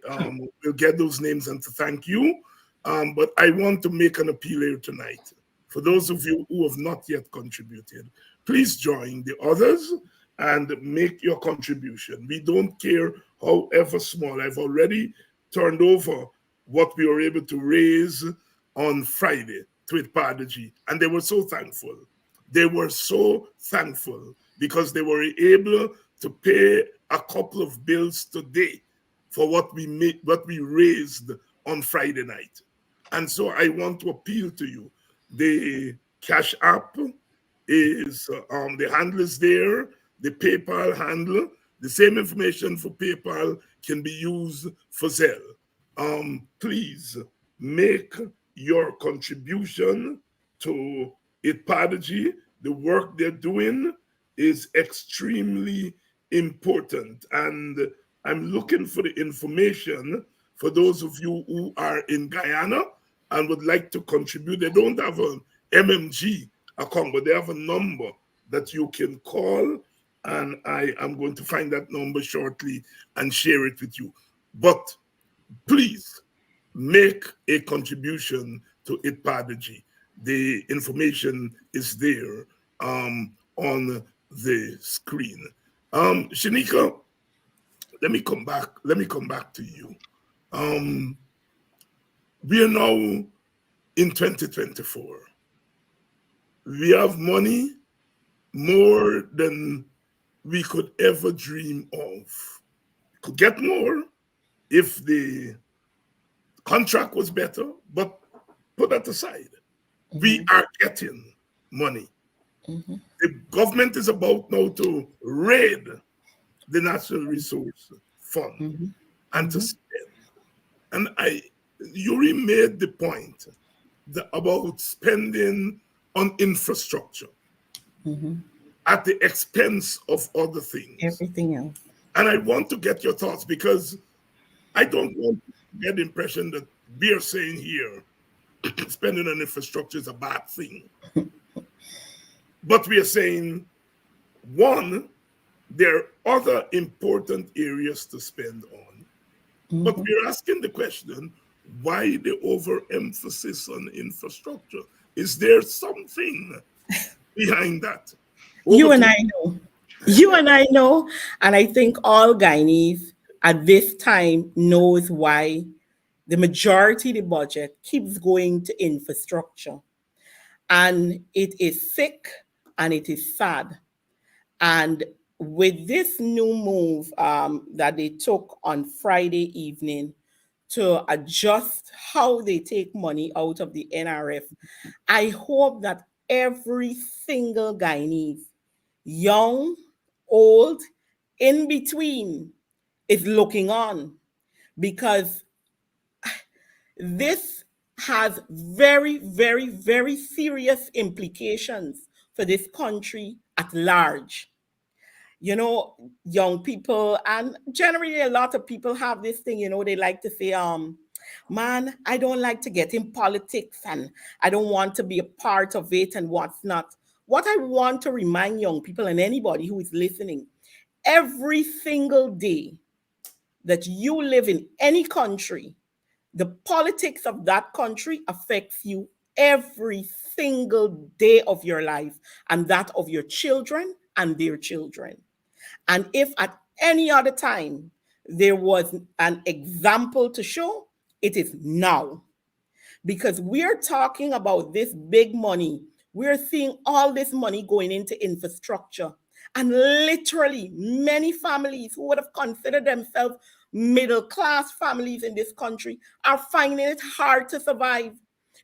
will get those names and to thank you. But I want to make an appeal here tonight. For those of you who have not yet contributed, please join the others and make your contribution. We don't care however small. I've already turned over what we were able to raise on Friday to Ipadaji, and they were so thankful. They were so thankful because they were able to pay a couple of bills today for what we raised on Friday night. And so I want to appeal to you. The Cash App is, the handle is there, the PayPal handle. The same information for PayPal can be used for Zelle. Please make your contribution to Ipadaji. The work they're doing is extremely important. And I'm looking for the information for those of you who are in Guyana and would like to contribute. They don't have an MMG account, but they have a number that you can call, and I am going to find that number shortly and share it with you. But please make a contribution to Ipadaji. The information is there on the screen. Shaneika, let me come back to you. We are now in 2024. We have money more than we could ever dream of. Could get more if the contract was better, but put that aside. Mm-hmm. We are getting money. Mm-hmm. The government is about now to raid the Natural Resource Fund mm-hmm. and to spend. And Yuri made the point about spending on infrastructure mm-hmm. at the expense of other things. Everything else. And I want to get your thoughts, because I don't want to get the impression that we are saying here spending on infrastructure is a bad thing. But we are saying, one, there are other important areas to spend on. Mm-hmm. But we're asking the question, why the overemphasis on infrastructure? Is there something behind that? You and I know. You and I know. And I think all Guyanese at this time knows why the majority of the budget keeps going to infrastructure. And it is sick and it is sad. And with this new move that they took on Friday evening to adjust how they take money out of the NRF, I hope that every single Guyanese, young, old, in between, is looking on, because this has very, very, very serious implications for this country at large. You know, young people, and generally a lot of people have this thing, you know, they like to say, man, I don't like to get in politics and I don't want to be a part of it and what's not. What I want to remind young people and anybody who is listening, every single day that you live in any country, the politics of that country affects you every single day of your life, and that of your children and their children. And if at any other time there was an example to show, it is now. Because we're talking about this big money. We're seeing all this money going into infrastructure. And literally, many families who would have considered themselves middle class families in this country are finding it hard to survive.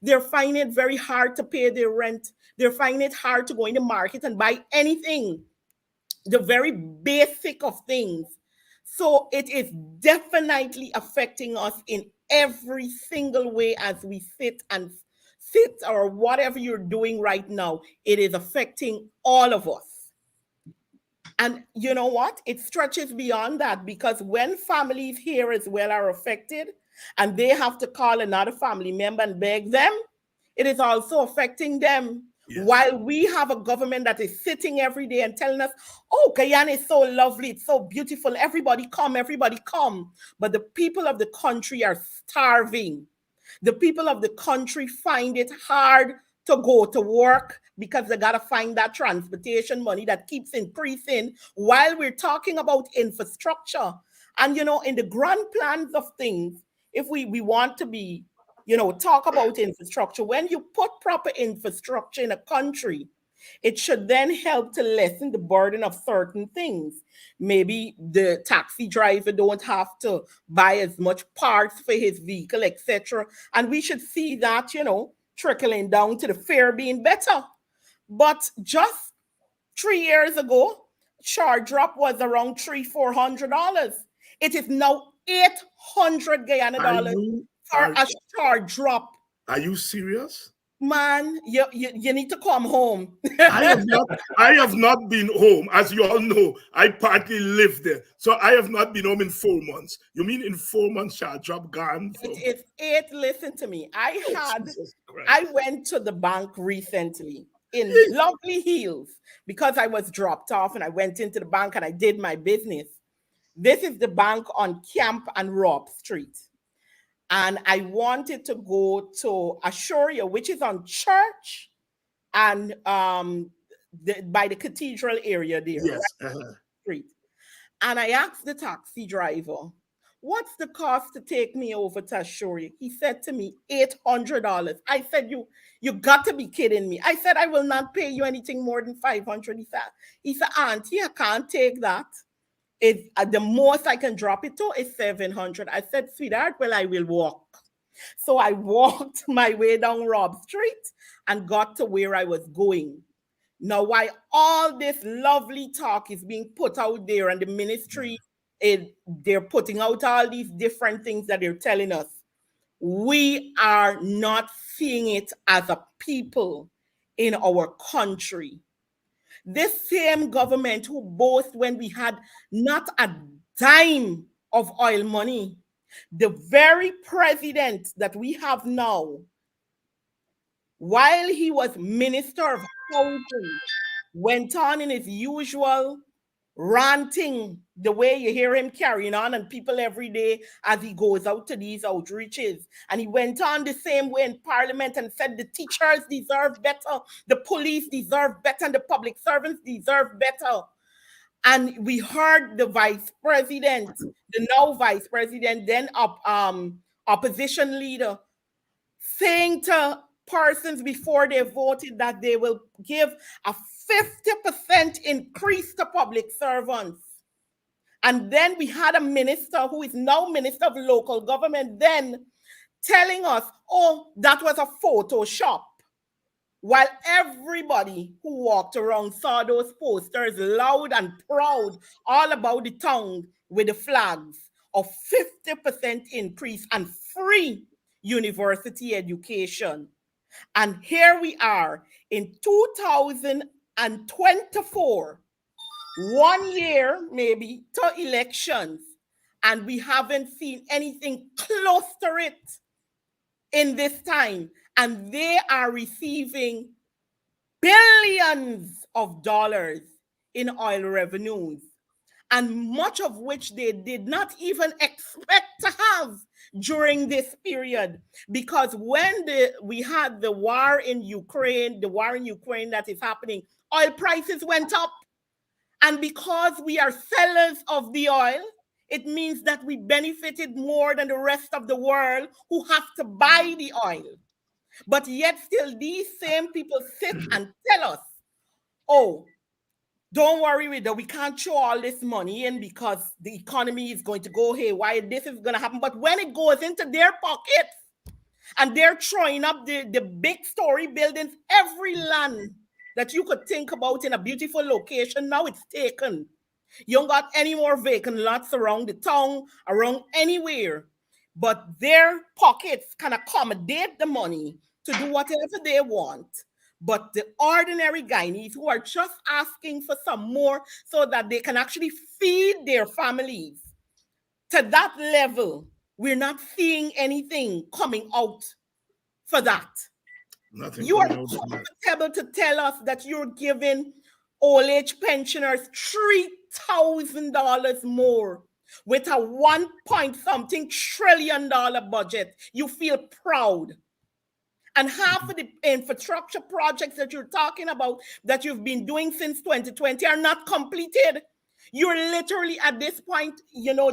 They're finding it very hard to pay their rent. They're finding it hard to go in the market and buy anything, the very basic of things. So it is definitely affecting us in every single way as we sit or whatever you're doing right now. It is affecting all of us. And you know what? It stretches beyond that, because when families here as well are affected and they have to call another family member and beg them, it is also affecting them. Yes. While we have a government that is sitting every day and telling us, oh, Guyana is so lovely, it's so beautiful, everybody come, everybody come. But the people of the country are starving. The people of the country find it hard to go to work because they got to find that transportation money that keeps increasing while we're talking about infrastructure. And, you know, in the grand plans of things, if we want to be, you know, talk about infrastructure, when you put proper infrastructure in a country, it should then help to lessen the burden of certain things. Maybe the taxi driver don't have to buy as much parts for his vehicle, etc. And we should see that, you know, trickling down to the fare being better. But just 3 years ago, charge drop was around $300-400. It is now 800 Guyana dollars for a charge drop. Are you serious? Man, you need to come home. I have not been home. As you all know, I partly live there. So I have not been home in 4 months. You mean in 4 months, shall drop gone? It's 8. Listen to me. I went to the bank recently in lovely Hills because I was dropped off, and I went into the bank and I did my business. This is the bank on Camp and Rob Street. And I wanted to go to Ashoria, which is on Church and by the cathedral area there. Yes. Right? Street. And I asked the taxi driver, what's the cost to take me over to Ashoria? He said to me, $800. I said, you got to be kidding me. I said, I will not pay you anything more than $500. He said, Auntie, I can't take that. The most I can drop it to is $700. I said, sweetheart, well, I will walk. So I walked my way down Rob Street and got to where I was going. Now, while all this lovely talk is being put out there and the ministry, they're putting out all these different things that they're telling us, we are not seeing it as a people in our country. This same government who boasts when we had not a dime of oil money, the very president that we have now, while he was Minister of Housing, went on in his usual ranting, the way you hear him carrying on and people every day as he goes out to these outreaches. And he went on the same way in Parliament and said the teachers deserve better, the police deserve better, and the public servants deserve better. And we heard the vice president, the now vice president, then opposition leader, saying to persons before they voted that they will give a 50% increase to public servants. And then we had a minister who is now Minister of Local Government then telling us, oh, that was a Photoshop. While everybody who walked around saw those posters loud and proud all about the town with the flags of 50% increase and free university education. And here we are in 2024, 1 year maybe to elections, and we haven't seen anything close to it in this time. And they are receiving billions of dollars in oil revenues, and much of which they did not even expect to have during this period. Because when we had the war in Ukraine that is happening, oil prices went up. And because we are sellers of the oil, it means that we benefited more than the rest of the world who have to buy the oil. But yet still these same people sit and tell us, oh, don't worry with that. We can't show all this money in because the economy is going to go haywire. This is going to happen. But when it goes into their pockets and they're throwing up the big story buildings, every land that you could think about in a beautiful location, now it's taken. You don't got any more vacant lots around the town, around anywhere. But their pockets can accommodate the money to do whatever they want. But the ordinary Guyanese who are just asking for some more so that they can actually feed their families, to that level, we're not seeing anything coming out for that. Nothing You are coming out of that. comfortable to tell us that you're giving old age pensioners $3,000 more with a 1 point something trillion dollar budget. You feel proud. And half of the infrastructure projects that you're talking about that you've been doing since 2020 are not completed. You're literally at this point,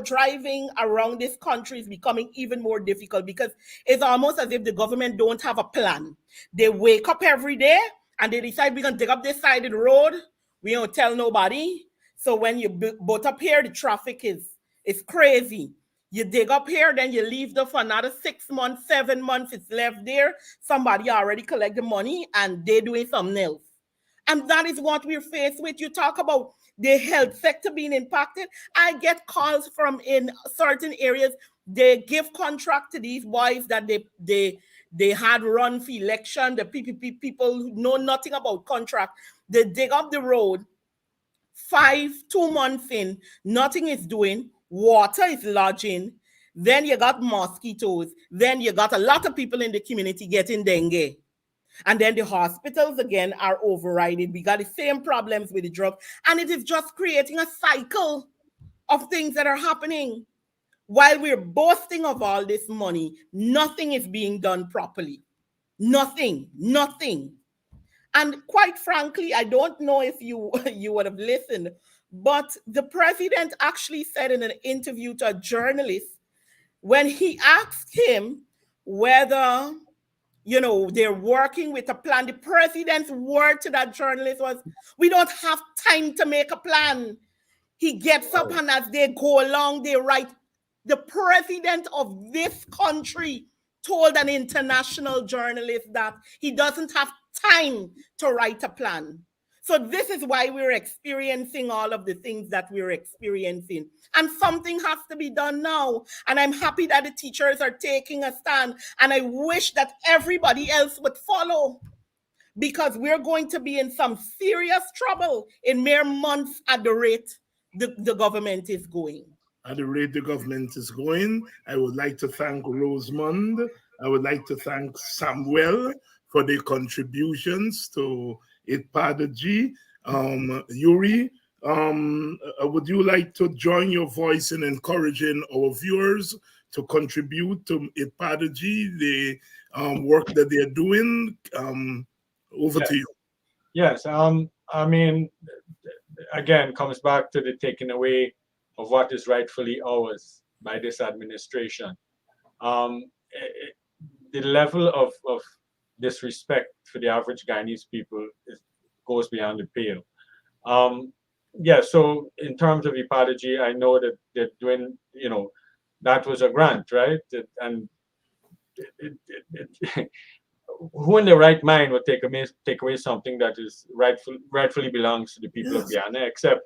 driving around this country is becoming even more difficult because it's almost as if the government don't have a plan. They wake up every day and they decide we're going to dig up this side of the road. We don't tell nobody. So when you boat up here, the traffic is crazy. You dig up here, then you leave there for another 6 months, 7 months. It's left there. Somebody already collect the money and they're doing something else. And that is what we're faced with. You talk about the health sector being impacted. I get calls from in certain areas. They give contract to these boys that they had run for election. The PPP people who know nothing about contract. They dig up the road. 2 months in, nothing is doing. Water is lodging. Then you got mosquitoes. Then you got a lot of people in the community getting dengue. And then the hospitals again are overridden. We got the same problems with the drugs. And it is just creating a cycle of things that are happening. While we're boasting of all this money, nothing is being done properly. Nothing. And quite frankly, I don't know if you would have listened, but the president actually said in an interview to a journalist when he asked him whether they're working with a plan. The president's word to that journalist was, we don't have time to make a plan. He gets up and as they go along, they write. The president of this country told an international journalist that he doesn't have time to write a plan. So this is why we're experiencing all of the things that we're experiencing. And something has to be done now. And I'm happy that the teachers are taking a stand. And I wish that everybody else would follow, because we're going to be in some serious trouble in mere months at the rate the government is going. At the rate the government is going, I would like to thank Rosemond. I would like to thank Samuel for their contributions to IPADG. Yuri, would you like to join your voice in encouraging our viewers to contribute to IPADG, the work that they're doing? Over to you. Yes. I mean, again, comes back to the taking away of what is rightfully ours by this administration. The level of disrespect for the average Guyanese people goes beyond the pale. So in terms of IPADG, I know that they're doing, that was a grant, right? And who in their right mind would take away something that is rightfully belongs to the people of Guyana, except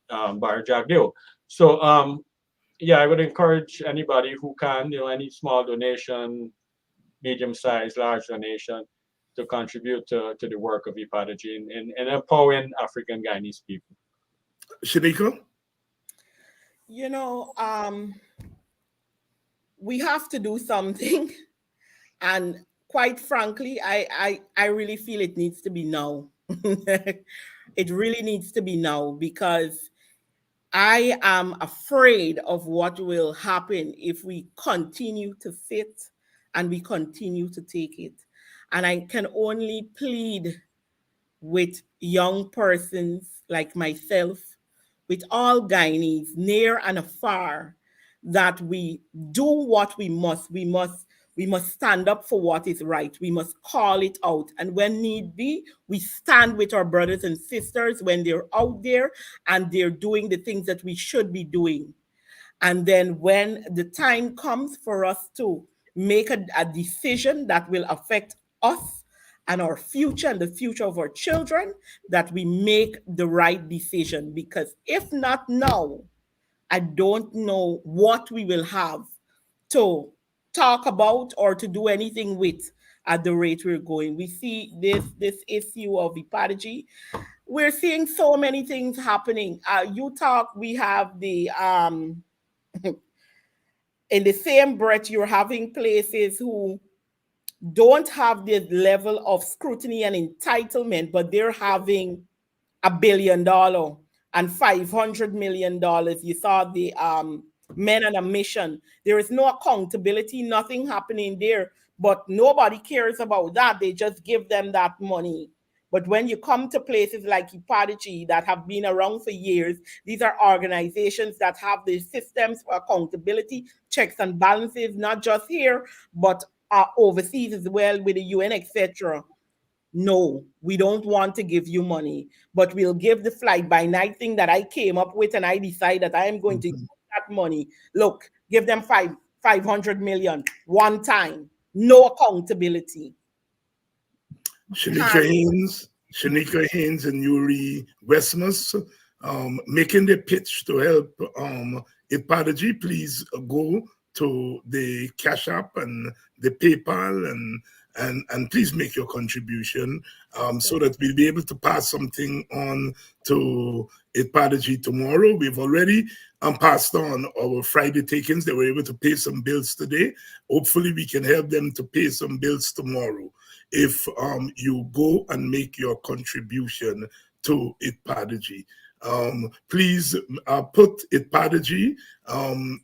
Bar Jagdeo. So I would encourage anybody who can, any small donation, medium size, large donation, to contribute to the work of IPADG in empowering African Guyanese people. Shaneika? We have to do something. And quite frankly, I really feel it needs to be now. It really needs to be now, because I am afraid of what will happen if we continue to sit and we continue to take it. And I can only plead with young persons like myself, with all Guyanese, near and afar, that we do what we must. We must We must stand up for what is right. We must call it out. And when need be, we stand with our brothers and sisters when they're out there and they're doing the things that we should be doing. And then when the time comes for us to make a decision that will affect us and our future and the future of our children, that we make the right decision. Because if not now, I don't know what we will have to talk about or to do anything with at the rate we're going. We see this issue of epidemiology. We're seeing so many things happening. You talk, we have the in the same breath, you're having places who don't have this level of scrutiny and entitlement, but they're having $1 billion and $500 million. You saw the men on a mission. There is no accountability, nothing happening there, but nobody cares about that. They just give them that money. But when you come to places like Ipadichi that have been around for years, these are organizations that have the systems for accountability, checks and balances, not just here, but overseas as well with the UN, etc. No, we don't want to give you money, but we'll give the flight by night thing that I came up with, and I decide that I am going to use that money. Look, give them 500 million one time. No accountability. Shaneika Haynes and Yuri Westmaas making the pitch to help Ipadaji. Please go to the Cash App and the PayPal and please make your contribution so that we'll be able to pass something on to Ipadaji tomorrow. We've already passed on our Friday takings. They were able to pay some bills today. Hopefully we can help them to pay some bills tomorrow if you go and make your contribution to Ipadaji. Please put Ipadaji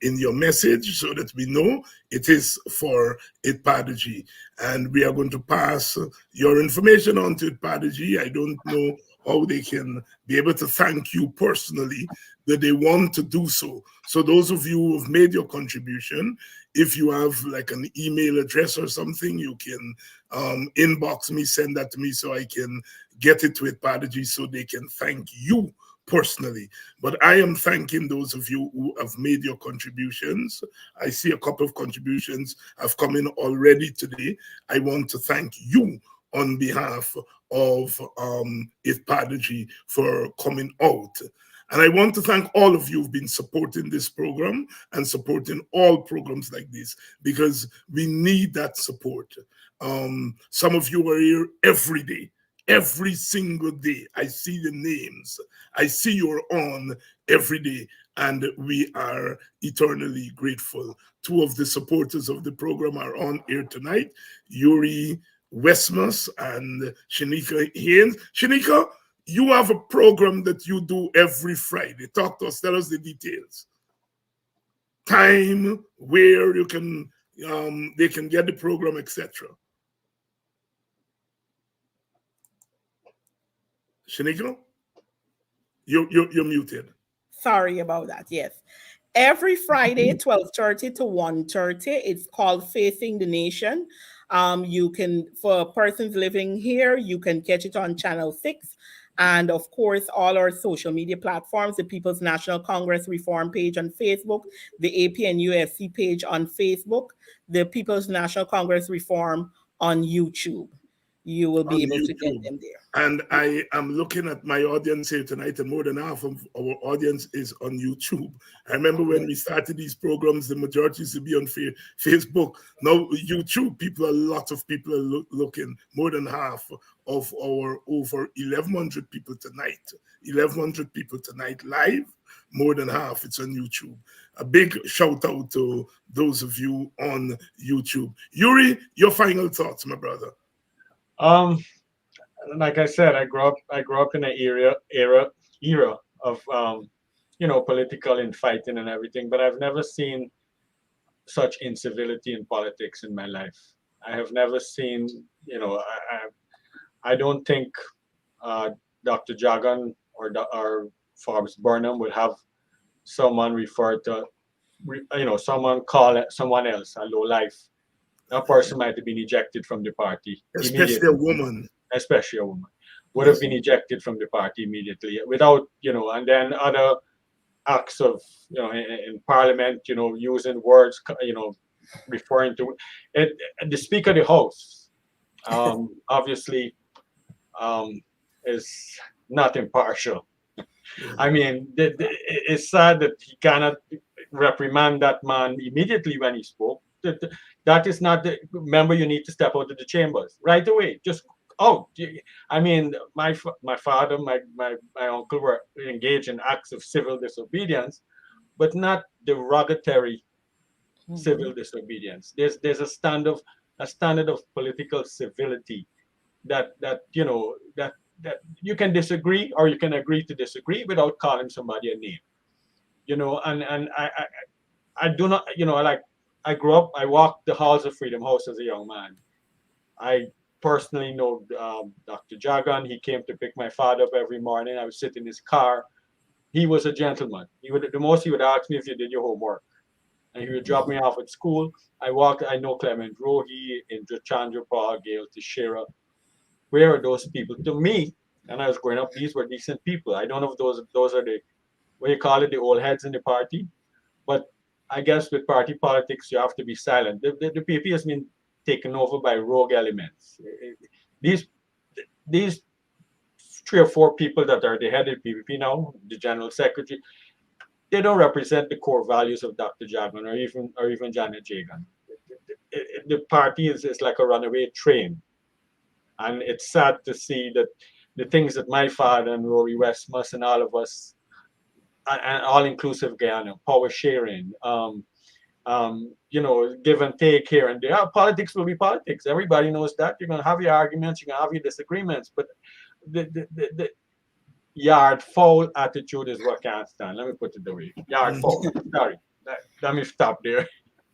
in your message so that we know it is for Ipadaji. And we are going to pass your information on to Ipadaji. I don't know how they can be able to thank you personally, that they want to do so. So those of you who have made your contribution, if you have like an email address or something, you can inbox me, send that to me so I can get it to Ipadaji so they can thank you personally. But I am thanking those of you who have made your contributions. I see a couple of contributions have come in already today. I want to thank you on behalf of Ipadaji for coming out. And I want to thank all of you who've been supporting this program and supporting all programs like this, because we need that support. Some of you are here every day. Every single day, I see the names. I see you're on every day, and we are eternally grateful. Two of the supporters of the program are on here tonight, Yuri Westmaas and Shaneika Haynes. Shaneika, you have a program that you do every Friday. Talk to us, tell us the details. Time, where you can, they can get the program, etc. Shaneika, you're muted. Sorry about that. Yes. Every Friday, 12:30 to 1:30. It's called Facing the Nation. You can, for persons living here, you can catch it on Channel 6. And of course, all our social media platforms, the People's National Congress Reform page on Facebook, the APNUFC page on Facebook, the People's National Congress Reform on YouTube. You will be able to get them there. And I am looking at my audience here tonight, and more than half of our audience is on YouTube. I remember when we started these programs, the majority used to be on Facebook. Now YouTube, lots of people are looking. More than half of our over 1,100 people tonight. 1,100 people tonight live. More than half, it's on YouTube. A big shout out to those of you on YouTube. Yuri, your final thoughts, my brother. Like I said, I grew up in an era of political infighting and everything, but I've never seen such incivility in politics in my life. I have never seen, I don't think Dr. Jagan or Forbes Burnham would have someone refer to, someone call someone else a low life a person might have been ejected from the party Especially a immediately, woman. especially a woman, would have been ejected from the party immediately without, and then other acts of, in parliament, using words, referring to it. The Speaker of the House, obviously, is not impartial. I mean, it's sad that he cannot reprimand that man immediately when he spoke. That is not the member. You need to step out of the chambers right away. Just out. I mean, my father, my uncle were engaged in acts of civil disobedience, but not derogatory civil disobedience. There's a standard of political civility that you can disagree or you can agree to disagree without calling somebody a name. And I do not, I grew up, I walked the halls of Freedom House as a young man. I personally know Dr. Jagan. He came to pick my father up every morning. I would sit in his car. He was a gentleman. The most he would ask me if you did your homework. And he would drop me off at school. I know Clement Rohi, Indra Chandrapal, Gail Teixeira. Where are those people? To me, and I was growing up, these were decent people. I don't know if those are the, what you call it, the old heads in the party. But I guess with party politics, you have to be silent. The PP has been taken over by rogue elements. These three or four people that are the head of PPP now, the general secretary, they don't represent the core values of Dr. Jagan or even Janet Jagan. The party is like a runaway train. And it's sad to see that the things that my father and Rory Westmaas and all of us, and all inclusive Guyana, power sharing, give and take here and there. Politics will be politics. Everybody knows that. You're going to have your arguments, you're going to have your disagreements, but the yard foul attitude is what I can't stand. Let me put it the way. Yard foul. Sorry. Let me stop there.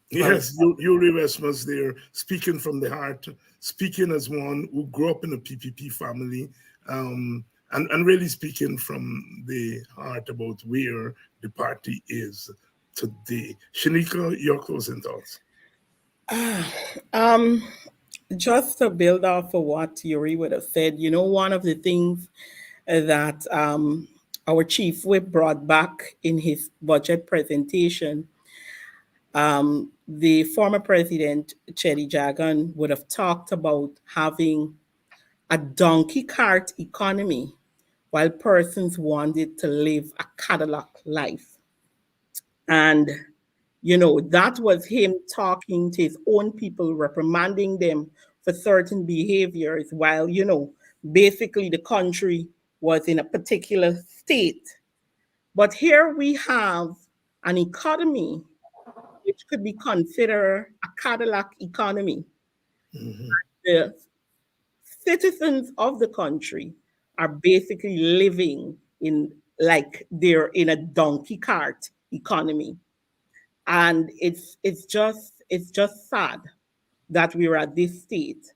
Yes, Yuri Westmaas there, speaking from the heart, speaking as one who grew up in a PPP family, and really speaking from the heart about where the party is today. Shaneika, your closing thoughts. Just to build off of what Yuri would have said, one of the things that our chief whip brought back in his budget presentation, the former president, Chetty Jagan, would have talked about having a donkey cart economy while persons wanted to live a Cadillac life. And, that was him talking to his own people, reprimanding them for certain behaviors while, basically the country was in a particular state. But here we have an economy which could be considered a Cadillac economy. Mm-hmm. The citizens of the country are basically living in like they're in a donkey cart economy. And it's just sad that we're at this state.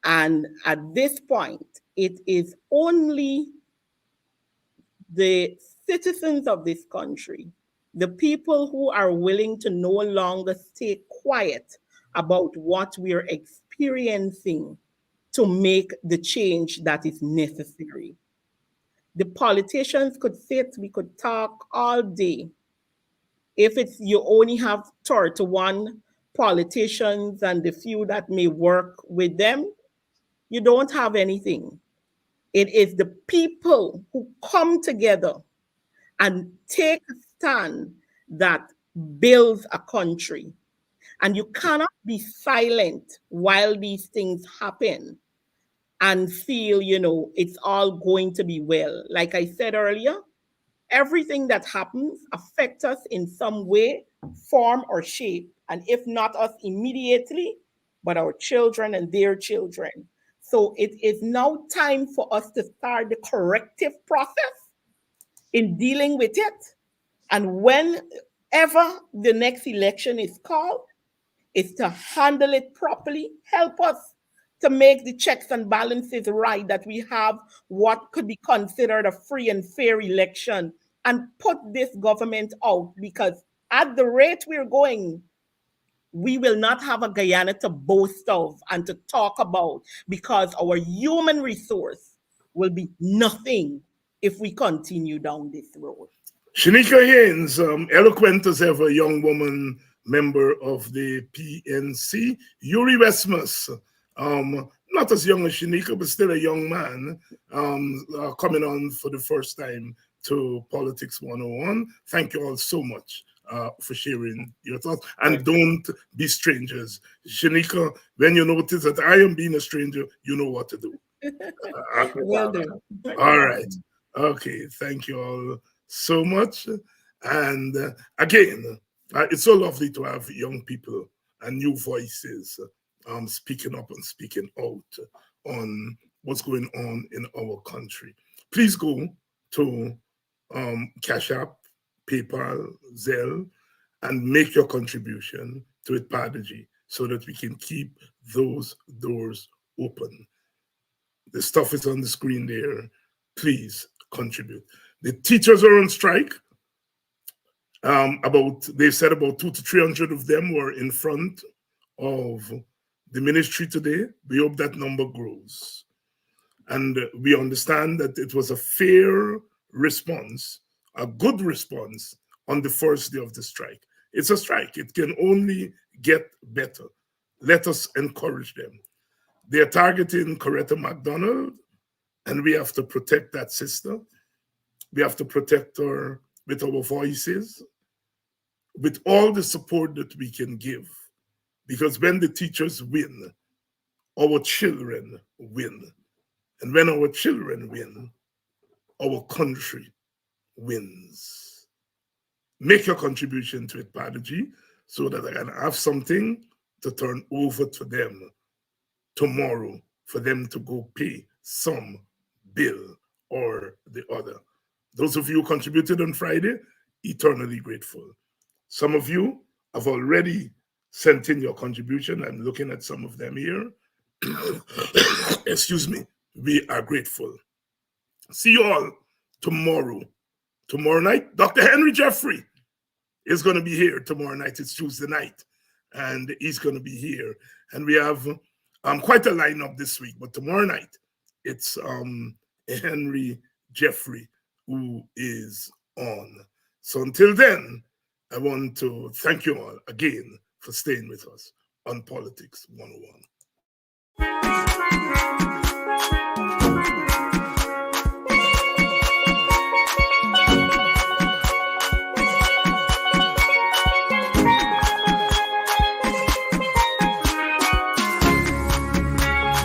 And at this point, it is only the citizens of this country, the people who are willing to no longer stay quiet about what we're experiencing to make the change that is necessary. The politicians could sit, we could talk all day. If it's you only have 31 politicians and the few that may work with them, you don't have anything. It is the people who come together and take a stand that builds a country. And you cannot be silent while these things happen and feel, it's all going to be well. Like I said earlier, everything that happens affects us in some way, form, or shape. And if not us immediately, but our children and their children. So it is now time for us to start the corrective process in dealing with it. And whenever the next election is called, is to handle it properly, help us to make the checks and balances right, that we have what could be considered a free and fair election, and put this government out, because at the rate we're going, we will not have a Guyana to boast of and to talk about, because our human resource will be nothing if we continue down this road. Shaneika Haynes, eloquent as ever, young woman, member of the PNC. Yuri Westmaas, not as young as Shaneika, but still a young man, coming on for the first time to Politics 101. Thank you all so much for sharing your thoughts. And don't be strangers. Shaneika, when you notice that I am being a stranger, you know what to do. Will do. All right. Okay. Thank you all so much. And again, it's so lovely to have young people and new voices speaking up and speaking out on what's going on in our country. Please go to Cash App, PayPal, Zelle, and make your contribution to ITPADG so that we can keep those doors open. The stuff is on the screen there. Please contribute. The teachers are on strike. They said about 200 to 300 of them were in front of the ministry today. We hope that number grows. And we understand that it was a fair response, a good response on the first day of the strike. It's a strike. It can only get better. Let us encourage them. They're targeting Coretta McDonald, and we have to protect that sister. We have to protect her with our voices, with all the support that we can give. Because when the teachers win, our children win. And when our children win, our country wins. Make your contribution to ITPADG so that I can have something to turn over to them tomorrow for them to go pay some bill or the other. Those of you who contributed on Friday, eternally grateful. Some of you have already sent in your contribution. I'm looking at some of them here. Excuse me. We are grateful. See you all tomorrow. Tomorrow night, Dr. Henry Jeffrey is going to be here tomorrow night. It's Tuesday night, and he's going to be here. And we have quite a lineup this week, but tomorrow night, it's Henry Jeffrey who is on. So until then, I want to thank you all again for staying with us on Politics 101.